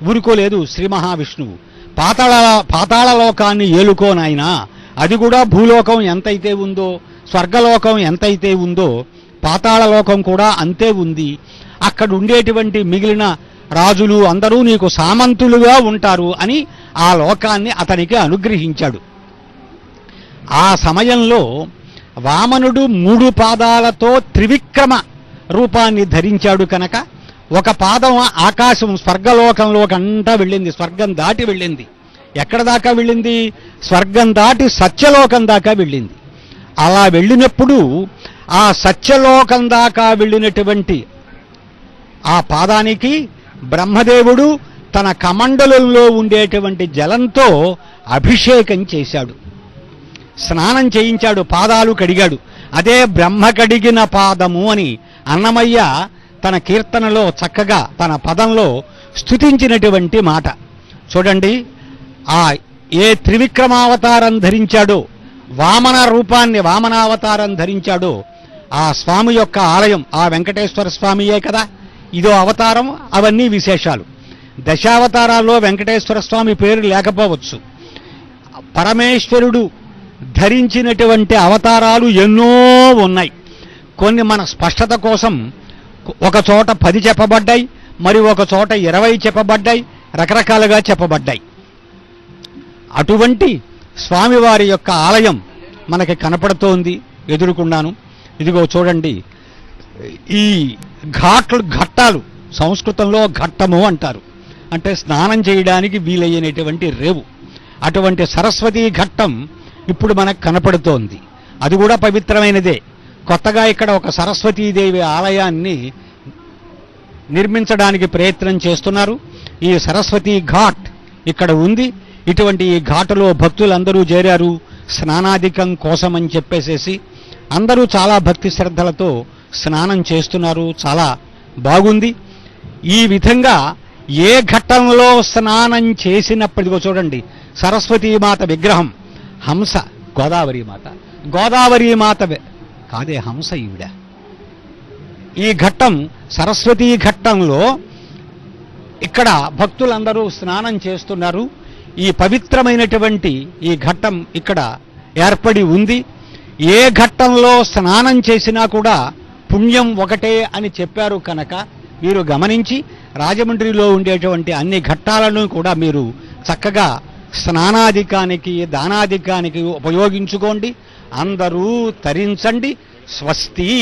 ఊరుకోలేదు శ్రీ మహావిష్ణువు. పాతాళలోకాన్ని ఏలుకోనాయనా, అది కూడా భూలోకం ఎంతైతే ఉందో స్వర్గలోకం ఎంతైతే ఉందో పాతాళలోకం కూడా అంతే ఉంది. అక్కడ ఉండేటువంటి మిగిలిన రాజులు అందరూ నీకు సామంతులుగా ఉంటారు అని ఆ లోకాన్ని అతనికి అనుగ్రహించాడు. ఆ సమయంలో వామనుడు 3 పాదాలతో త్రివిక్రమ రూపాన్ని ధరించాడు కనుక ఒక పాదం ఆకాశం స్వర్గలోకంలోకంతా వెళ్ళింది, స్వర్గం దాటి వెళ్ళింది. ఎక్కడ దాకా వెళ్ళింది? స్వర్గం దాటి సత్యలోకం దాకా వెళ్ళింది. అలా వెళ్ళినప్పుడు ఆ సత్యలోకం దాకా వెళ్ళినటువంటి ఆ పాదానికి బ్రహ్మదేవుడు తన కమండలంలో ఉండేటువంటి జలంతో అభిషేకం చేశాడు, స్నానం చేయించాడు, పాదాలు కడిగాడు. అదే బ్రహ్మ కడిగిన పాదము అని అన్నమయ్య తన కీర్తనలో చక్కగా తన పదంలో స్తుతించినటువంటి మాట చూడండి. ఆ ఏ త్రివిక్రమావతారం ధరించాడో, వామన రూపాన్ని వామనావతారం ధరించాడో ఆ స్వామి యొక్క ఆలయం ఆ వెంకటేశ్వర స్వామియే కదా. ఇదో అవతారం, అవన్నీ విశేషాలు. దశావతారాల్లో వెంకటేశ్వర స్వామి పేరు లేకపోవచ్చు. పరమేశ్వరుడు ధరించినటువంటి అవతారాలు ఎన్నో ఉన్నాయి. కొన్ని మన స్పష్టత కోసం ఒక చోట 10 చెప్పబడ్డాయి, మరి ఒక చోట 20 చెప్పబడ్డాయి, రకరకాలుగా చెప్పబడ్డాయి. అటువంటి స్వామివారి యొక్క ఆలయం మనకి కనపడుతోంది ఎదురుకున్నాను. ఇదిగో చూడండి, ఈ ఘట్టాలు సంస్కృతంలో ఘట్టము అంటారు, అంటే స్నానం చేయడానికి వీలయ్యేటువంటి రేవు. అటువంటి సరస్వతీ ఘట్టం ఇప్పుడు మనకు కనపడుతోంది. అది కూడా పవిత్రమైనదే. కొత్తగా ఇక్కడ ఒక సరస్వతీదేవి ఆలయాన్ని నిర్మించడానికి ప్రయత్నం చేస్తున్నారు. ఈ సరస్వతీ ఘాట్ ఇక్కడ ఉంది. ఇటువంటి ఈ ఘాటులో భక్తులందరూ చేరారు స్నానాధికం కోసమని చెప్పేసేసి. అందరూ చాలా భక్తి శ్రద్ధలతో స్నానం చేస్తున్నారు. చాలా బాగుంది. ఈ విధంగా ఏ ఘట్టంలో స్నానం చేసినప్పటికో చూడండి, సరస్వతీమాత విగ్రహం, హంస గోదావరి మాత కాదే హంస ఈవిడ. ఈ ఘట్టం సరస్వతీ ఘట్టంలో ఇక్కడ భక్తులందరూ స్నానం చేస్తున్నారు. ఈ పవిత్రమైనటువంటి ఈ ఘట్టం ఇక్కడ ఏర్పడి ఉంది. ఏ ఘట్టంలో స్నానం చేసినా కూడా పుణ్యం ఒకటే అని చెప్పారు కనుక మీరు గమనించి రాజమండ్రిలో ఉండేటువంటి అన్ని ఘట్టాలను కూడా మీరు చక్కగా స్నానాధికానికి దానాధికానికి ఉపయోగించుకోండి. అందరూ తరించండి. స్వస్తి.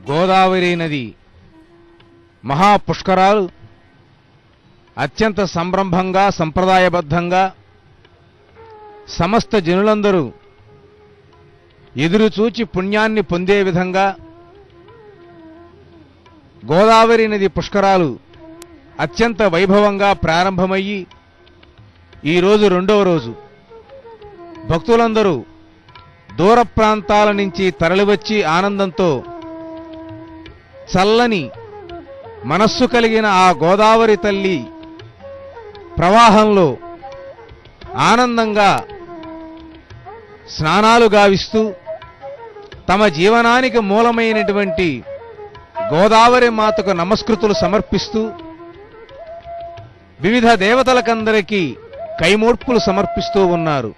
గోదావరి నది మహాపుష్కరాలు అత్యంత సంరంభంగా సంప్రదాయబద్ధంగా సమస్త జనులందరూ ఎదురుచూచి పుణ్యాన్ని పొందే విధంగా గోదావరి నది పుష్కరాలు అత్యంత వైభవంగా ప్రారంభమయ్యి ఈరోజు రెండవ రోజు భక్తులందరూ దూర ప్రాంతాల నుంచి తరలివచ్చి ఆనందంతో చల్లని మనస్సు కలిగిన ఆ గోదావరి తల్లి ప్రవాహంలో ఆనందంగా స్నానాలు గావిస్తూ తమ జీవనానికి మూలమైనటువంటి గోదావరి మాతకు నమస్కృతులు సమర్పిస్తూ వివిధ దేవతలకందరికీ కైమోడ్పులు సమర్పిస్తూ ఉన్నారు.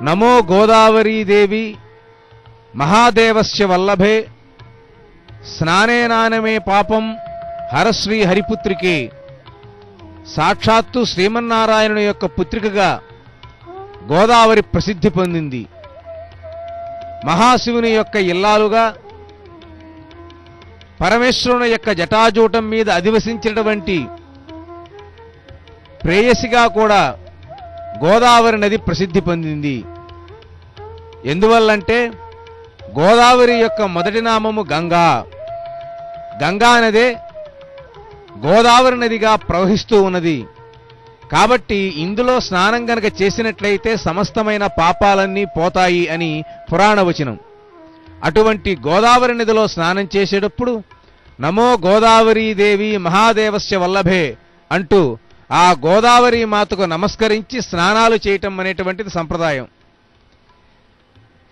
నమో గోదావరీ దేవి మహాదేవస్య వల్లభే స్నానేనానమే పాపం హరశ్రీ హరిపుత్రికే. సాక్షాత్తు శ్రీమన్నారాయణుని యొక్క పుత్రికగా గోదావరి ప్రసిద్ధి పొందింది. మహాశివుని యొక్క ఇల్లాలుగా పరమేశ్వరుని యొక్క జటాజూటం మీద అధివసించినటువంటి ప్రేయసిగా కూడా గోదావరి నది ప్రసిద్ధి పొందింది. ఎందువల్లంటే గోదావరి యొక్క మొదటి నామము గంగా. గంగా నదే గోదావరి నదిగా ప్రవహిస్తూ ఉన్నది. కాబట్టి ఇందులో స్నానం గనక చేసినట్లయితే సమస్తమైన పాపాలన్నీ పోతాయి అని పురాణ వచనం. అటువంటి గోదావరి నదిలో స్నానం చేసేటప్పుడు నమో గోదావరీ దేవి మహాదేవస్య వల్లభే అంటూ ఆ గోదావరి మాతకు నమస్కరించి స్నానాలు చేయటం అనేటువంటిది సంప్రదాయం.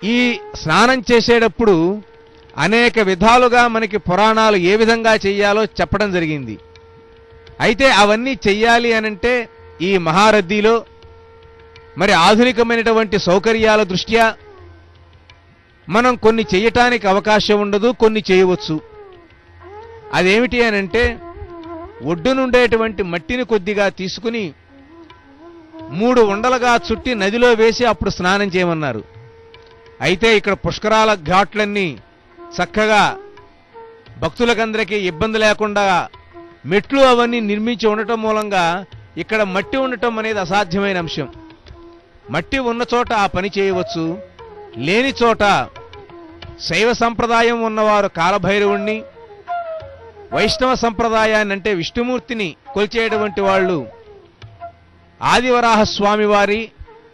ఈ స్నానం చేసేటప్పుడు అనేక విధాలుగా మనకి పురాణాలు ఏ విధంగా చెయ్యాలో చెప్పడం జరిగింది. అయితే అవన్నీ చెయ్యాలి అనంటే ఈ మహారద్దీలో మరి ఆధునికమైనటువంటి సౌకర్యాల దృష్ట్యా మనం కొన్ని చెయ్యటానికి అవకాశం ఉండదు, కొన్ని చేయవచ్చు. అదేమిటి అనంటే ఒడ్డునుండేటువంటి మట్టిని కొద్దిగా తీసుకుని 3 ఉండలుగా చుట్టి నదిలో వేసి అప్పుడు స్నానం చేయమన్నారు. అయితే ఇక్కడ పుష్కరాల ఘాట్లన్నీ చక్కగా భక్తులకందరికీ ఇబ్బంది లేకుండా మెట్లు అవన్నీ నిర్మించి ఉండటం మూలంగా ఇక్కడ మట్టి ఉండటం అనేది అసాధ్యమైన అంశం. మట్టి ఉన్న చోట ఆ పని చేయవచ్చు, లేని చోట శైవ సంప్రదాయం ఉన్నవారు కాలభైరవుణ్ణి, వైష్ణవ సంప్రదాయాన్ని అంటే విష్ణుమూర్తిని కొలిచేటువంటి వాళ్ళు ఆదివరాహ స్వామి వారి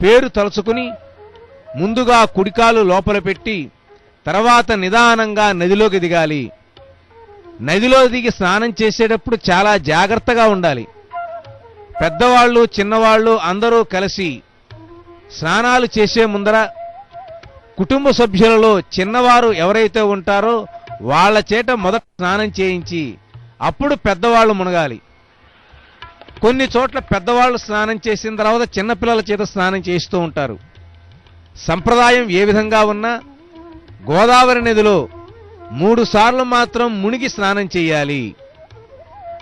పేరు తలుచుకుని ముందుగా కుడికాలు లోపల పెట్టి తర్వాత నిదానంగా నదిలోకి దిగాలి. నదిలో దిగి స్నానం చేసేటప్పుడు చాలా జాగ్రత్తగా ఉండాలి. పెద్దవాళ్ళు చిన్నవాళ్ళు అందరూ కలిసి స్నానాలు చేసే ముందర కుటుంబ సభ్యులలో చిన్నవారు ఎవరైతే ఉంటారో వాళ్ళ చేత మొదట స్నానం చేయించి అప్పుడు పెద్దవాళ్ళు మునగాలి. కొన్ని చోట్ల పెద్దవాళ్ళు స్నానం చేసిన తర్వాత చిన్నపిల్లల చేత స్నానం చేస్తూ ఉంటారు. సంప్రదాయం ఏ విధంగా ఉన్నా గోదావరి నదిలో 3 సార్లు మాత్రం మునిగి స్నానం చేయాలి.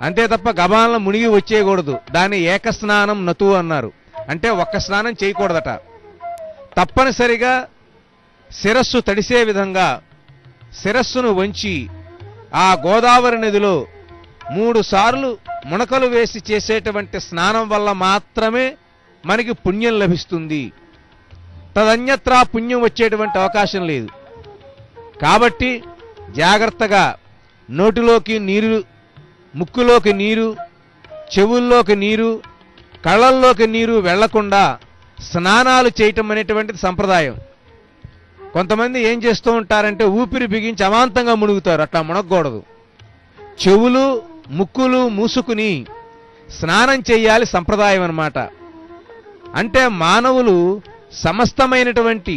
అంతే తప్ప గబాలను మునిగి వచ్చేయకూడదు. దాన్ని ఏకస్నానం నతు అన్నారు. అంటే ఒక్క స్నానం చేయకూడదట. తప్పనిసరిగా శిరస్సు తడిసే విధంగా శిరస్సును వంచి ఆ గోదావరి నదిలో 3 సార్లు మునకలు వేసి చేసేటువంటి స్నానం వల్ల మాత్రమే మనకి పుణ్యం లభిస్తుంది. తదన్యత్రా పుణ్యం వచ్చేటువంటి అవకాశం లేదు. కాబట్టి జాగ్రత్తగా నోటిలోకి నీరు, ముక్కులోకి నీరు, చెవుల్లోకి నీరు, కళ్ళల్లోకి నీరు వెళ్లకుండా స్నానాలు చేయటం అనేటువంటిది సంప్రదాయం. కొంతమంది ఏం చేస్తూ ఉంటారంటే ఊపిరి బిగించి అమాంతంగా మునుగుతారు. అట్లా మునగకూడదు. చెవులు ముక్కులు మూసుకుని స్నానం చేయాలి, సంప్రదాయం అన్నమాట. అంటే మానవులు సమస్తమైనటువంటి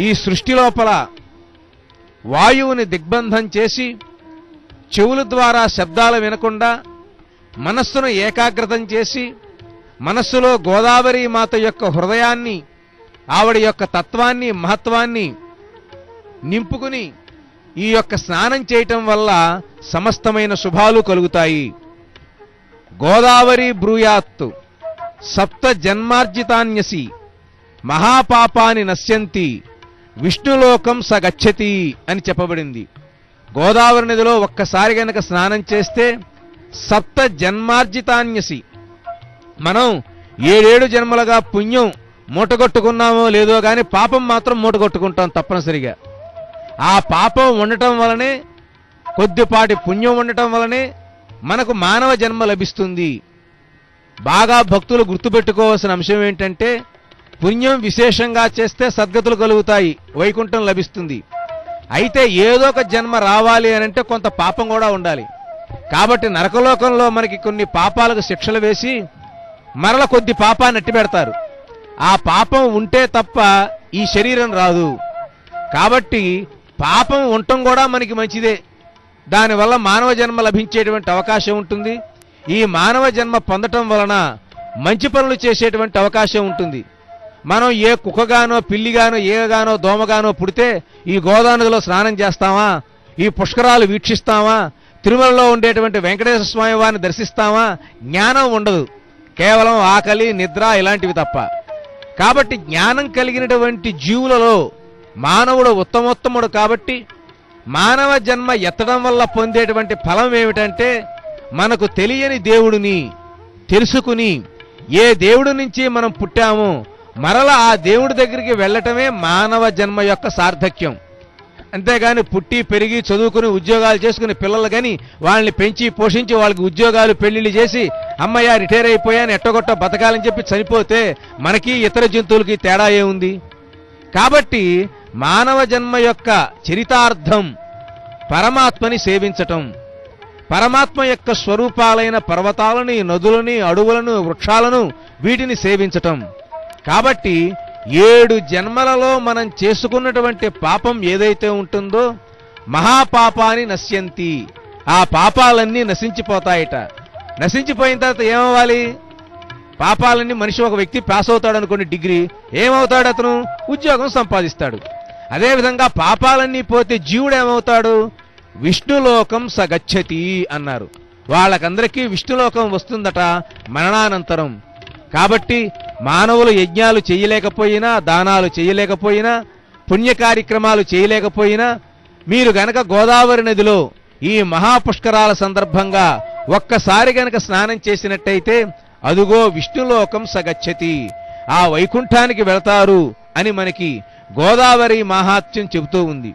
ఈ సృష్టి లోపల వాయువుని దిగ్బంధం చేసి చెవుల ద్వారా శబ్దాలు వినకుండా మనస్సును ఏకాగ్రతం చేసి మనస్సులో గోదావరి మాత యొక్క హృదయాన్ని, ఆవిడ యొక్క తత్వాన్ని, మహత్వాన్ని నింపుకుని ఈ యొక్క స్నానం చేయటం వల్ల సమస్తమైన శుభాలు కలుగుతాయి. గోదావరి బ్రూయాత్తు సప్త జన్మార్జితాన్యసి మహాపాపాని నశ్యంతి విష్ణులోకం స గచ్చతి అని చెప్పబడింది. గోదావరి నదిలో ఒక్కసారి గనక స్నానం చేస్తే సప్త జన్మార్జితాన్యసి, మనం 7 జన్మలుగా పుణ్యం మూటగొట్టుకున్నామో లేదో కానీ పాపం మాత్రం మూటగొట్టుకుంటాం తప్పనిసరిగా. ఆ పాపం ఉండటం వలనే, కొద్దిపాటి పుణ్యం ఉండటం వలనే మనకు మానవ జన్మ లభిస్తుంది. బాగా భక్తులు గుర్తుపెట్టుకోవాల్సిన అంశం ఏంటంటే, పుణ్యం విశేషంగా చేస్తే సద్గతులు కలుగుతాయి, వైకుంఠం లభిస్తుంది. అయితే ఏదో ఒక జన్మ రావాలి అనంటే కొంత పాపం కూడా ఉండాలి. కాబట్టి నరకలోకంలో మనకి కొన్ని పాపాలకు శిక్షలు వేసి మరల కొద్ది పాపాన్ని అట్టి పెడతారు. ఆ పాపం ఉంటే తప్ప ఈ శరీరం రాదు. కాబట్టి పాపం ఉండటం కూడా మనకి మంచిదే. దానివల్ల మానవ జన్మ లభించేటువంటి అవకాశం ఉంటుంది. ఈ మానవ జన్మ పొందటం వలన మంచి పనులు చేసేటువంటి అవకాశం ఉంటుంది. మనం ఏ కుక్కగానో, పిల్లిగానో, ఏగగానో, దోమగానో పుడితే ఈ గోదావరిలో స్నానం చేస్తామా, ఈ పుష్కరాలు వీక్షిస్తామా, తిరుమలలో ఉండేటువంటి వెంకటేశ్వర స్వామి వారిని దర్శిస్తామా? జ్ఞానం ఉండదు, కేవలం ఆకలి, నిద్ర ఇలాంటివి తప్ప. కాబట్టి జ్ఞానం కలిగినటువంటి జీవులలో మానవుడు ఉత్తమోత్తముడు. కాబట్టి మానవ జన్మ ఎత్తడం వల్ల పొందేటువంటి ఫలం ఏమిటంటే, మనకు తెలియని దేవుడిని తెలుసుకుని ఏ దేవుడి నుంచి మనం పుట్టామో మరల ఆ దేవుడి దగ్గరికి వెళ్ళటమే మానవ జన్మ యొక్క సార్థక్యం. అంతేగాని పుట్టి పెరిగి చదువుకుని ఉద్యోగాలు చేసుకుని పిల్లలు కానీ వాళ్ళని పెంచి పోషించి వాళ్ళకి ఉద్యోగాలు పెళ్లిళ్ళు చేసి అమ్మయ్య రిటైర్ అయిపోయాను ఎట్టగొట్ట బతకాలని చెప్పి చనిపోతే మనకి ఇతర జంతువులకి తేడా ఏముంది? కాబట్టి మానవ జన్మ యొక్క చరితార్థం పరమాత్మని సేవించటం, పరమాత్మ యొక్క స్వరూపాలైన పర్వతాలని, నదులని, అడవులను, వృక్షాలను వీటిని సేవించటం. కాబట్టి 7 జన్మలలో మనం చేసుకున్నటువంటి పాపం ఏదైతే ఉంటుందో మహాపాపాని నశ్యంతి, ఆ పాపాలన్నీ నశించిపోతాయట. నశించిపోయిన తర్వాత ఏమవ్వాలి? పాపాలన్నీ మనిషి, ఒక వ్యక్తి పాస్ అవుతాడు అనుకోండి డిగ్రీ, ఏమవుతాడు? అతను ఉద్యోగం సంపాదిస్తాడు. అదేవిధంగా పాపాలన్నీ పోతే జీవుడు ఏమవుతాడు? విష్ణులోకం సగచ్చతి అన్నారు. వాళ్ళకందరికీ విష్ణులోకం వస్తుందట మరణానంతరం. కాబట్టి మానవులు యజ్ఞాలు చేయలేకపోయినా, దానాలు చేయలేకపోయినా, పుణ్య కార్యక్రమాలు చేయలేకపోయినా, మీరు గనక గోదావరి నదిలో ఈ మహాపుష్కరాల సందర్భంగా ఒక్కసారి గనక స్నానం చేసినట్టయితే అదుగో విష్ణులోకం సగచ్చతి, ఆ వైకుంఠానికి వెళతారు అని మనకి గోదావరి మహాత్మ్యం చెబుతూ ఉంది.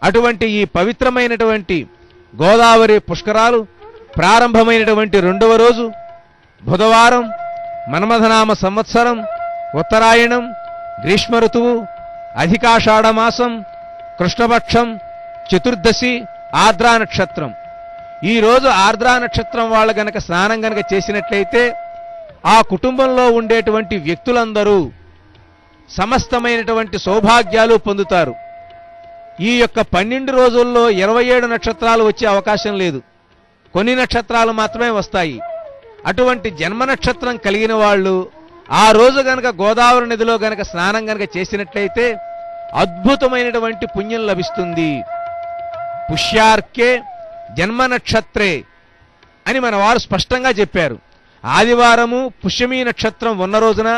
అటువంటి ఈ పవిత్రమైనటువంటి గోదావరి పుష్కరాలు ప్రారంభమైనటువంటి 2వ రోజు బుధవారం, మన్మథనామ సంవత్సరం, ఉత్తరాయణం, గ్రీష్మ ఋతువు, అధికాషాఢమాసం, కృష్ణపక్షం, చతుర్దశి, ఆర్ద్రా నక్షత్రం. ఈ రోజు ఆర్ద్రా నక్షత్రం వాళ్ళు గనక స్నానం గనక చేసినట్లయితే ఆ కుటుంబంలో ఉండేటువంటి వ్యక్తులందరూ సమస్తమైనటువంటి సౌభాగ్యాలు పొందుతారు. ఈ యొక్క 12 రోజుల్లో 27 నక్షత్రాలు వచ్చే అవకాశం లేదు, కొన్ని నక్షత్రాలు మాత్రమే వస్తాయి. అటువంటి జన్మ నక్షత్రం కలిగిన వాళ్ళు ఆ రోజు గనక గోదావరి నదిలో గనక స్నానం గనక చేసినట్లయితే అద్భుతమైనటువంటి పుణ్యం లభిస్తుంది. పుష్యార్కే జన్మ నక్షత్రే అని మన వారు స్పష్టంగా చెప్పారు. ఆదివారము పుష్యమీ నక్షత్రం ఉన్న రోజున,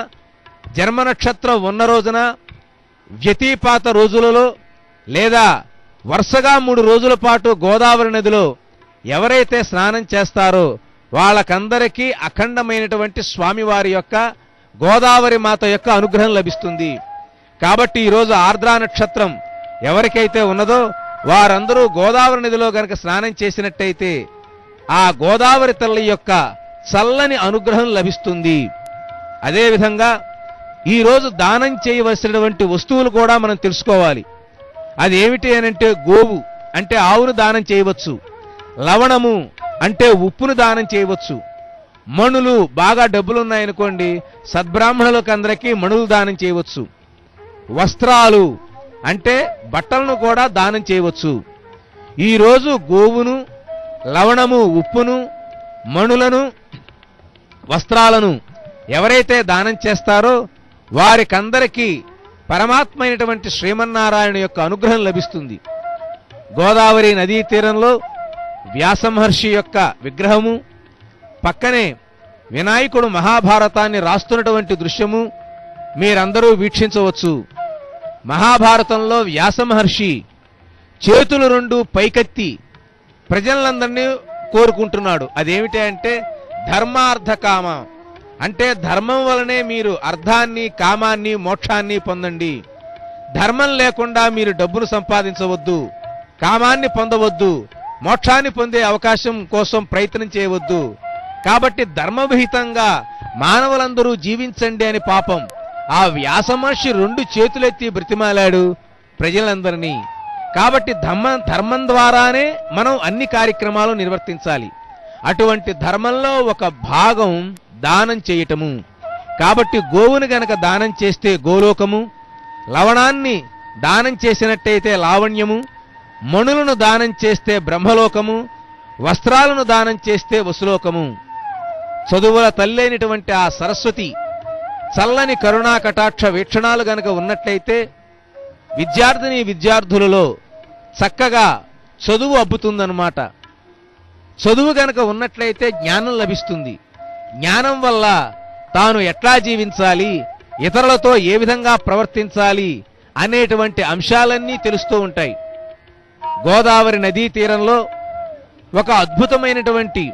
జన్మ నక్షత్రం ఉన్న రోజున, వ్యతిపాత రోజులలో లేదా వరుసగా 3 రోజుల పాటు గోదావరి నదిలో ఎవరైతే స్నానం చేస్తారో వాళ్ళకందరికీ అఖండమైనటువంటి స్వామివారి యొక్క, గోదావరి మాత యొక్క అనుగ్రహం లభిస్తుంది. కాబట్టి ఈరోజు ఆర్ద్రా నక్షత్రం ఎవరికైతే ఉన్నదో వారందరూ గోదావరి నదిలో గనక స్నానం చేసినట్టయితే ఆ గోదావరి తల్లి యొక్క చల్లని అనుగ్రహం లభిస్తుంది. అదేవిధంగా ఈరోజు దానం చేయవలసినటువంటి వస్తువులు కూడా మనం తెలుసుకోవాలి. అది ఏమిటి అనంటే, గోవు అంటే ఆవును దానం చేయవచ్చు, లవణము అంటే ఉప్పును దానం చేయవచ్చు, మణులు బాగా డబ్బులున్నాయనుకోండి సద్బ్రాహ్మణులకు అందరికీ మణులు దానం చేయవచ్చు, వస్త్రాలు అంటే బట్టలను కూడా దానం చేయవచ్చు. ఈరోజు గోవును, లవణము, ఉప్పును, మణులను, వస్త్రాలను ఎవరైతే దానం చేస్తారో వారికందరికీ పరమాత్మైనటువంటి శ్రీమన్నారాయణ యొక్క అనుగ్రహం లభిస్తుంది. గోదావరి నదీ తీరంలో వ్యాసమహర్షి యొక్క విగ్రహము, పక్కనే వినాయకుడు మహాభారతాన్ని రాస్తున్నటువంటి దృశ్యము మీరందరూ వీక్షించవచ్చు. మహాభారతంలో వ్యాస మహర్షి చేతులు రెండు పైకెత్తి ప్రజలందరినీ కోరుకుంటున్నాడు. అదేమిటి అంటే ధర్మార్థ కామ, అంటే ధర్మం వలనే మీరు అర్థాన్ని, కామాన్ని, మోక్షాన్ని పొందండి. ధర్మం లేకుండా మీరు డబ్బును సంపాదించవద్దు, కామాన్ని పొందవద్దు, మోక్షాన్ని పొందే అవకాశం కోసం ప్రయత్నం చేయవద్దు. కాబట్టి ధర్మవిహితంగా మానవులందరూ జీవించండి అని పాపం ఆ వ్యాస మహర్షి రెండు చేతులెత్తి బ్రతిమాలాడు ప్రజలందరినీ. కాబట్టి ధర్మం ద్వారానే మనం అన్ని కార్యక్రమాలు నిర్వర్తించాలి. అటువంటి ధర్మంలో ఒక భాగం దానం చేయటము. కాబట్టి గోవును గనక దానం చేస్తే గోలోకము, లవణాన్ని దానం చేసినట్టయితే లావణ్యము, మణులను దానం చేస్తే బ్రహ్మలోకము, వస్త్రాలను దానం చేస్తే వసులోకము. చదువుల తల్లైనటువంటి ఆ సరస్వతి చల్లని కరుణా కటాక్ష వీక్షణాలు గనక ఉన్నట్లయితే విద్యార్థిని విద్యార్థులలో చక్కగా చదువు అబ్బుతుందన్నమాట. చదువు గనక ఉన్నట్లయితే జ్ఞానం లభిస్తుంది. జ్ఞానం వల్ల తాను ఎట్లా జీవించాలి, ఇతరులతో ఏ విధంగా ప్రవర్తించాలి అనేటువంటి అంశాలన్నీ తెలుస్తూ ఉంటాయి. గోదావరి నదీ తీరంలో ఒక అద్భుతమైనటువంటి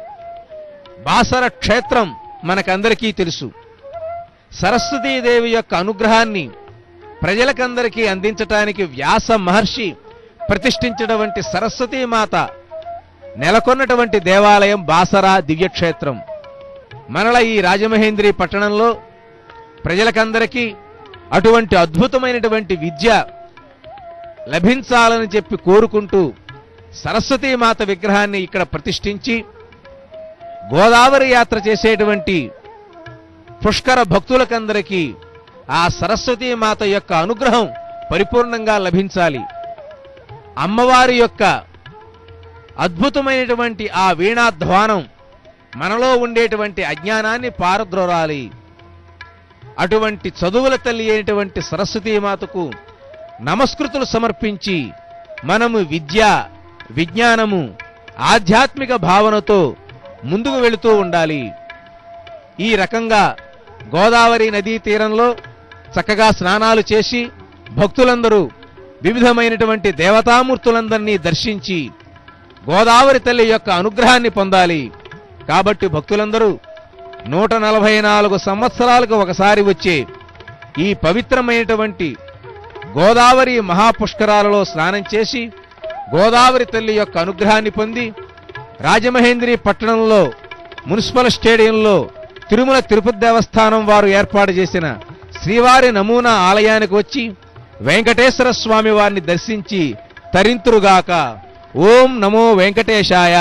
బాసర క్షేత్రం మనకందరికీ తెలుసు. సరస్వతీదేవి యొక్క అనుగ్రహాన్ని ప్రజలకందరికీ అందించటానికి వ్యాస మహర్షి ప్రతిష్ఠించినటువంటి సరస్వతీమాత నెలకొన్నటువంటి దేవాలయం బాసర దివ్యక్షేత్రం. మనల ఈ రాజమహేంద్రి పట్టణంలో ప్రజలకందరికీ అటువంటి అద్భుతమైనటువంటి విద్య లభించాలని చెప్పి కోరుకుంటూ సరస్వతీమాత విగ్రహాన్ని ఇక్కడ ప్రతిష్ఠించి గోదావరి యాత్ర చేసేటువంటి పుష్కర భక్తులకందరికీ ఆ సరస్వతీమాత యొక్క అనుగ్రహం పరిపూర్ణంగా లభించాలి. అమ్మవారి యొక్క అద్భుతమైనటువంటి ఆ వీణాధ్వానం మనలో ఉండేటువంటి అజ్ఞానాన్ని పారద్రోరాలి. అటువంటి చదువుల తల్లి అయినటువంటి సరస్వతీమాతకు నమస్కృతులు సమర్పించి మనము విద్య, విజ్ఞానము, ఆధ్యాత్మిక భావనతో ముందుకు వెళుతూ ఉండాలి. ఈ రకంగా గోదావరి నదీ తీరంలో చక్కగా స్నానాలు చేసి భక్తులందరూ వివిధమైనటువంటి దేవతామూర్తులందరినీ దర్శించి గోదావరి తల్లి యొక్క అనుగ్రహాన్ని పొందాలి. కాబట్టి భక్తులందరూ 144 సంవత్సరాలకు ఒకసారి వచ్చే ఈ పవిత్రమైనటువంటి గోదావరి మహాపుష్కరాలలో స్నానం చేసి గోదావరి తల్లి యొక్క అనుగ్రహాన్ని పొంది రాజమహేంద్రి పట్టణంలో మున్సిపల్ స్టేడియంలో తిరుమల తిరుపతి దేవస్థానం వారు ఏర్పాటు చేసిన శ్రీవారి నమూనా ఆలయానికి వచ్చి వెంకటేశ్వర స్వామి వారిని దర్శించి తరింతురుగాక. ఓం నమో వెంకటేశాయ.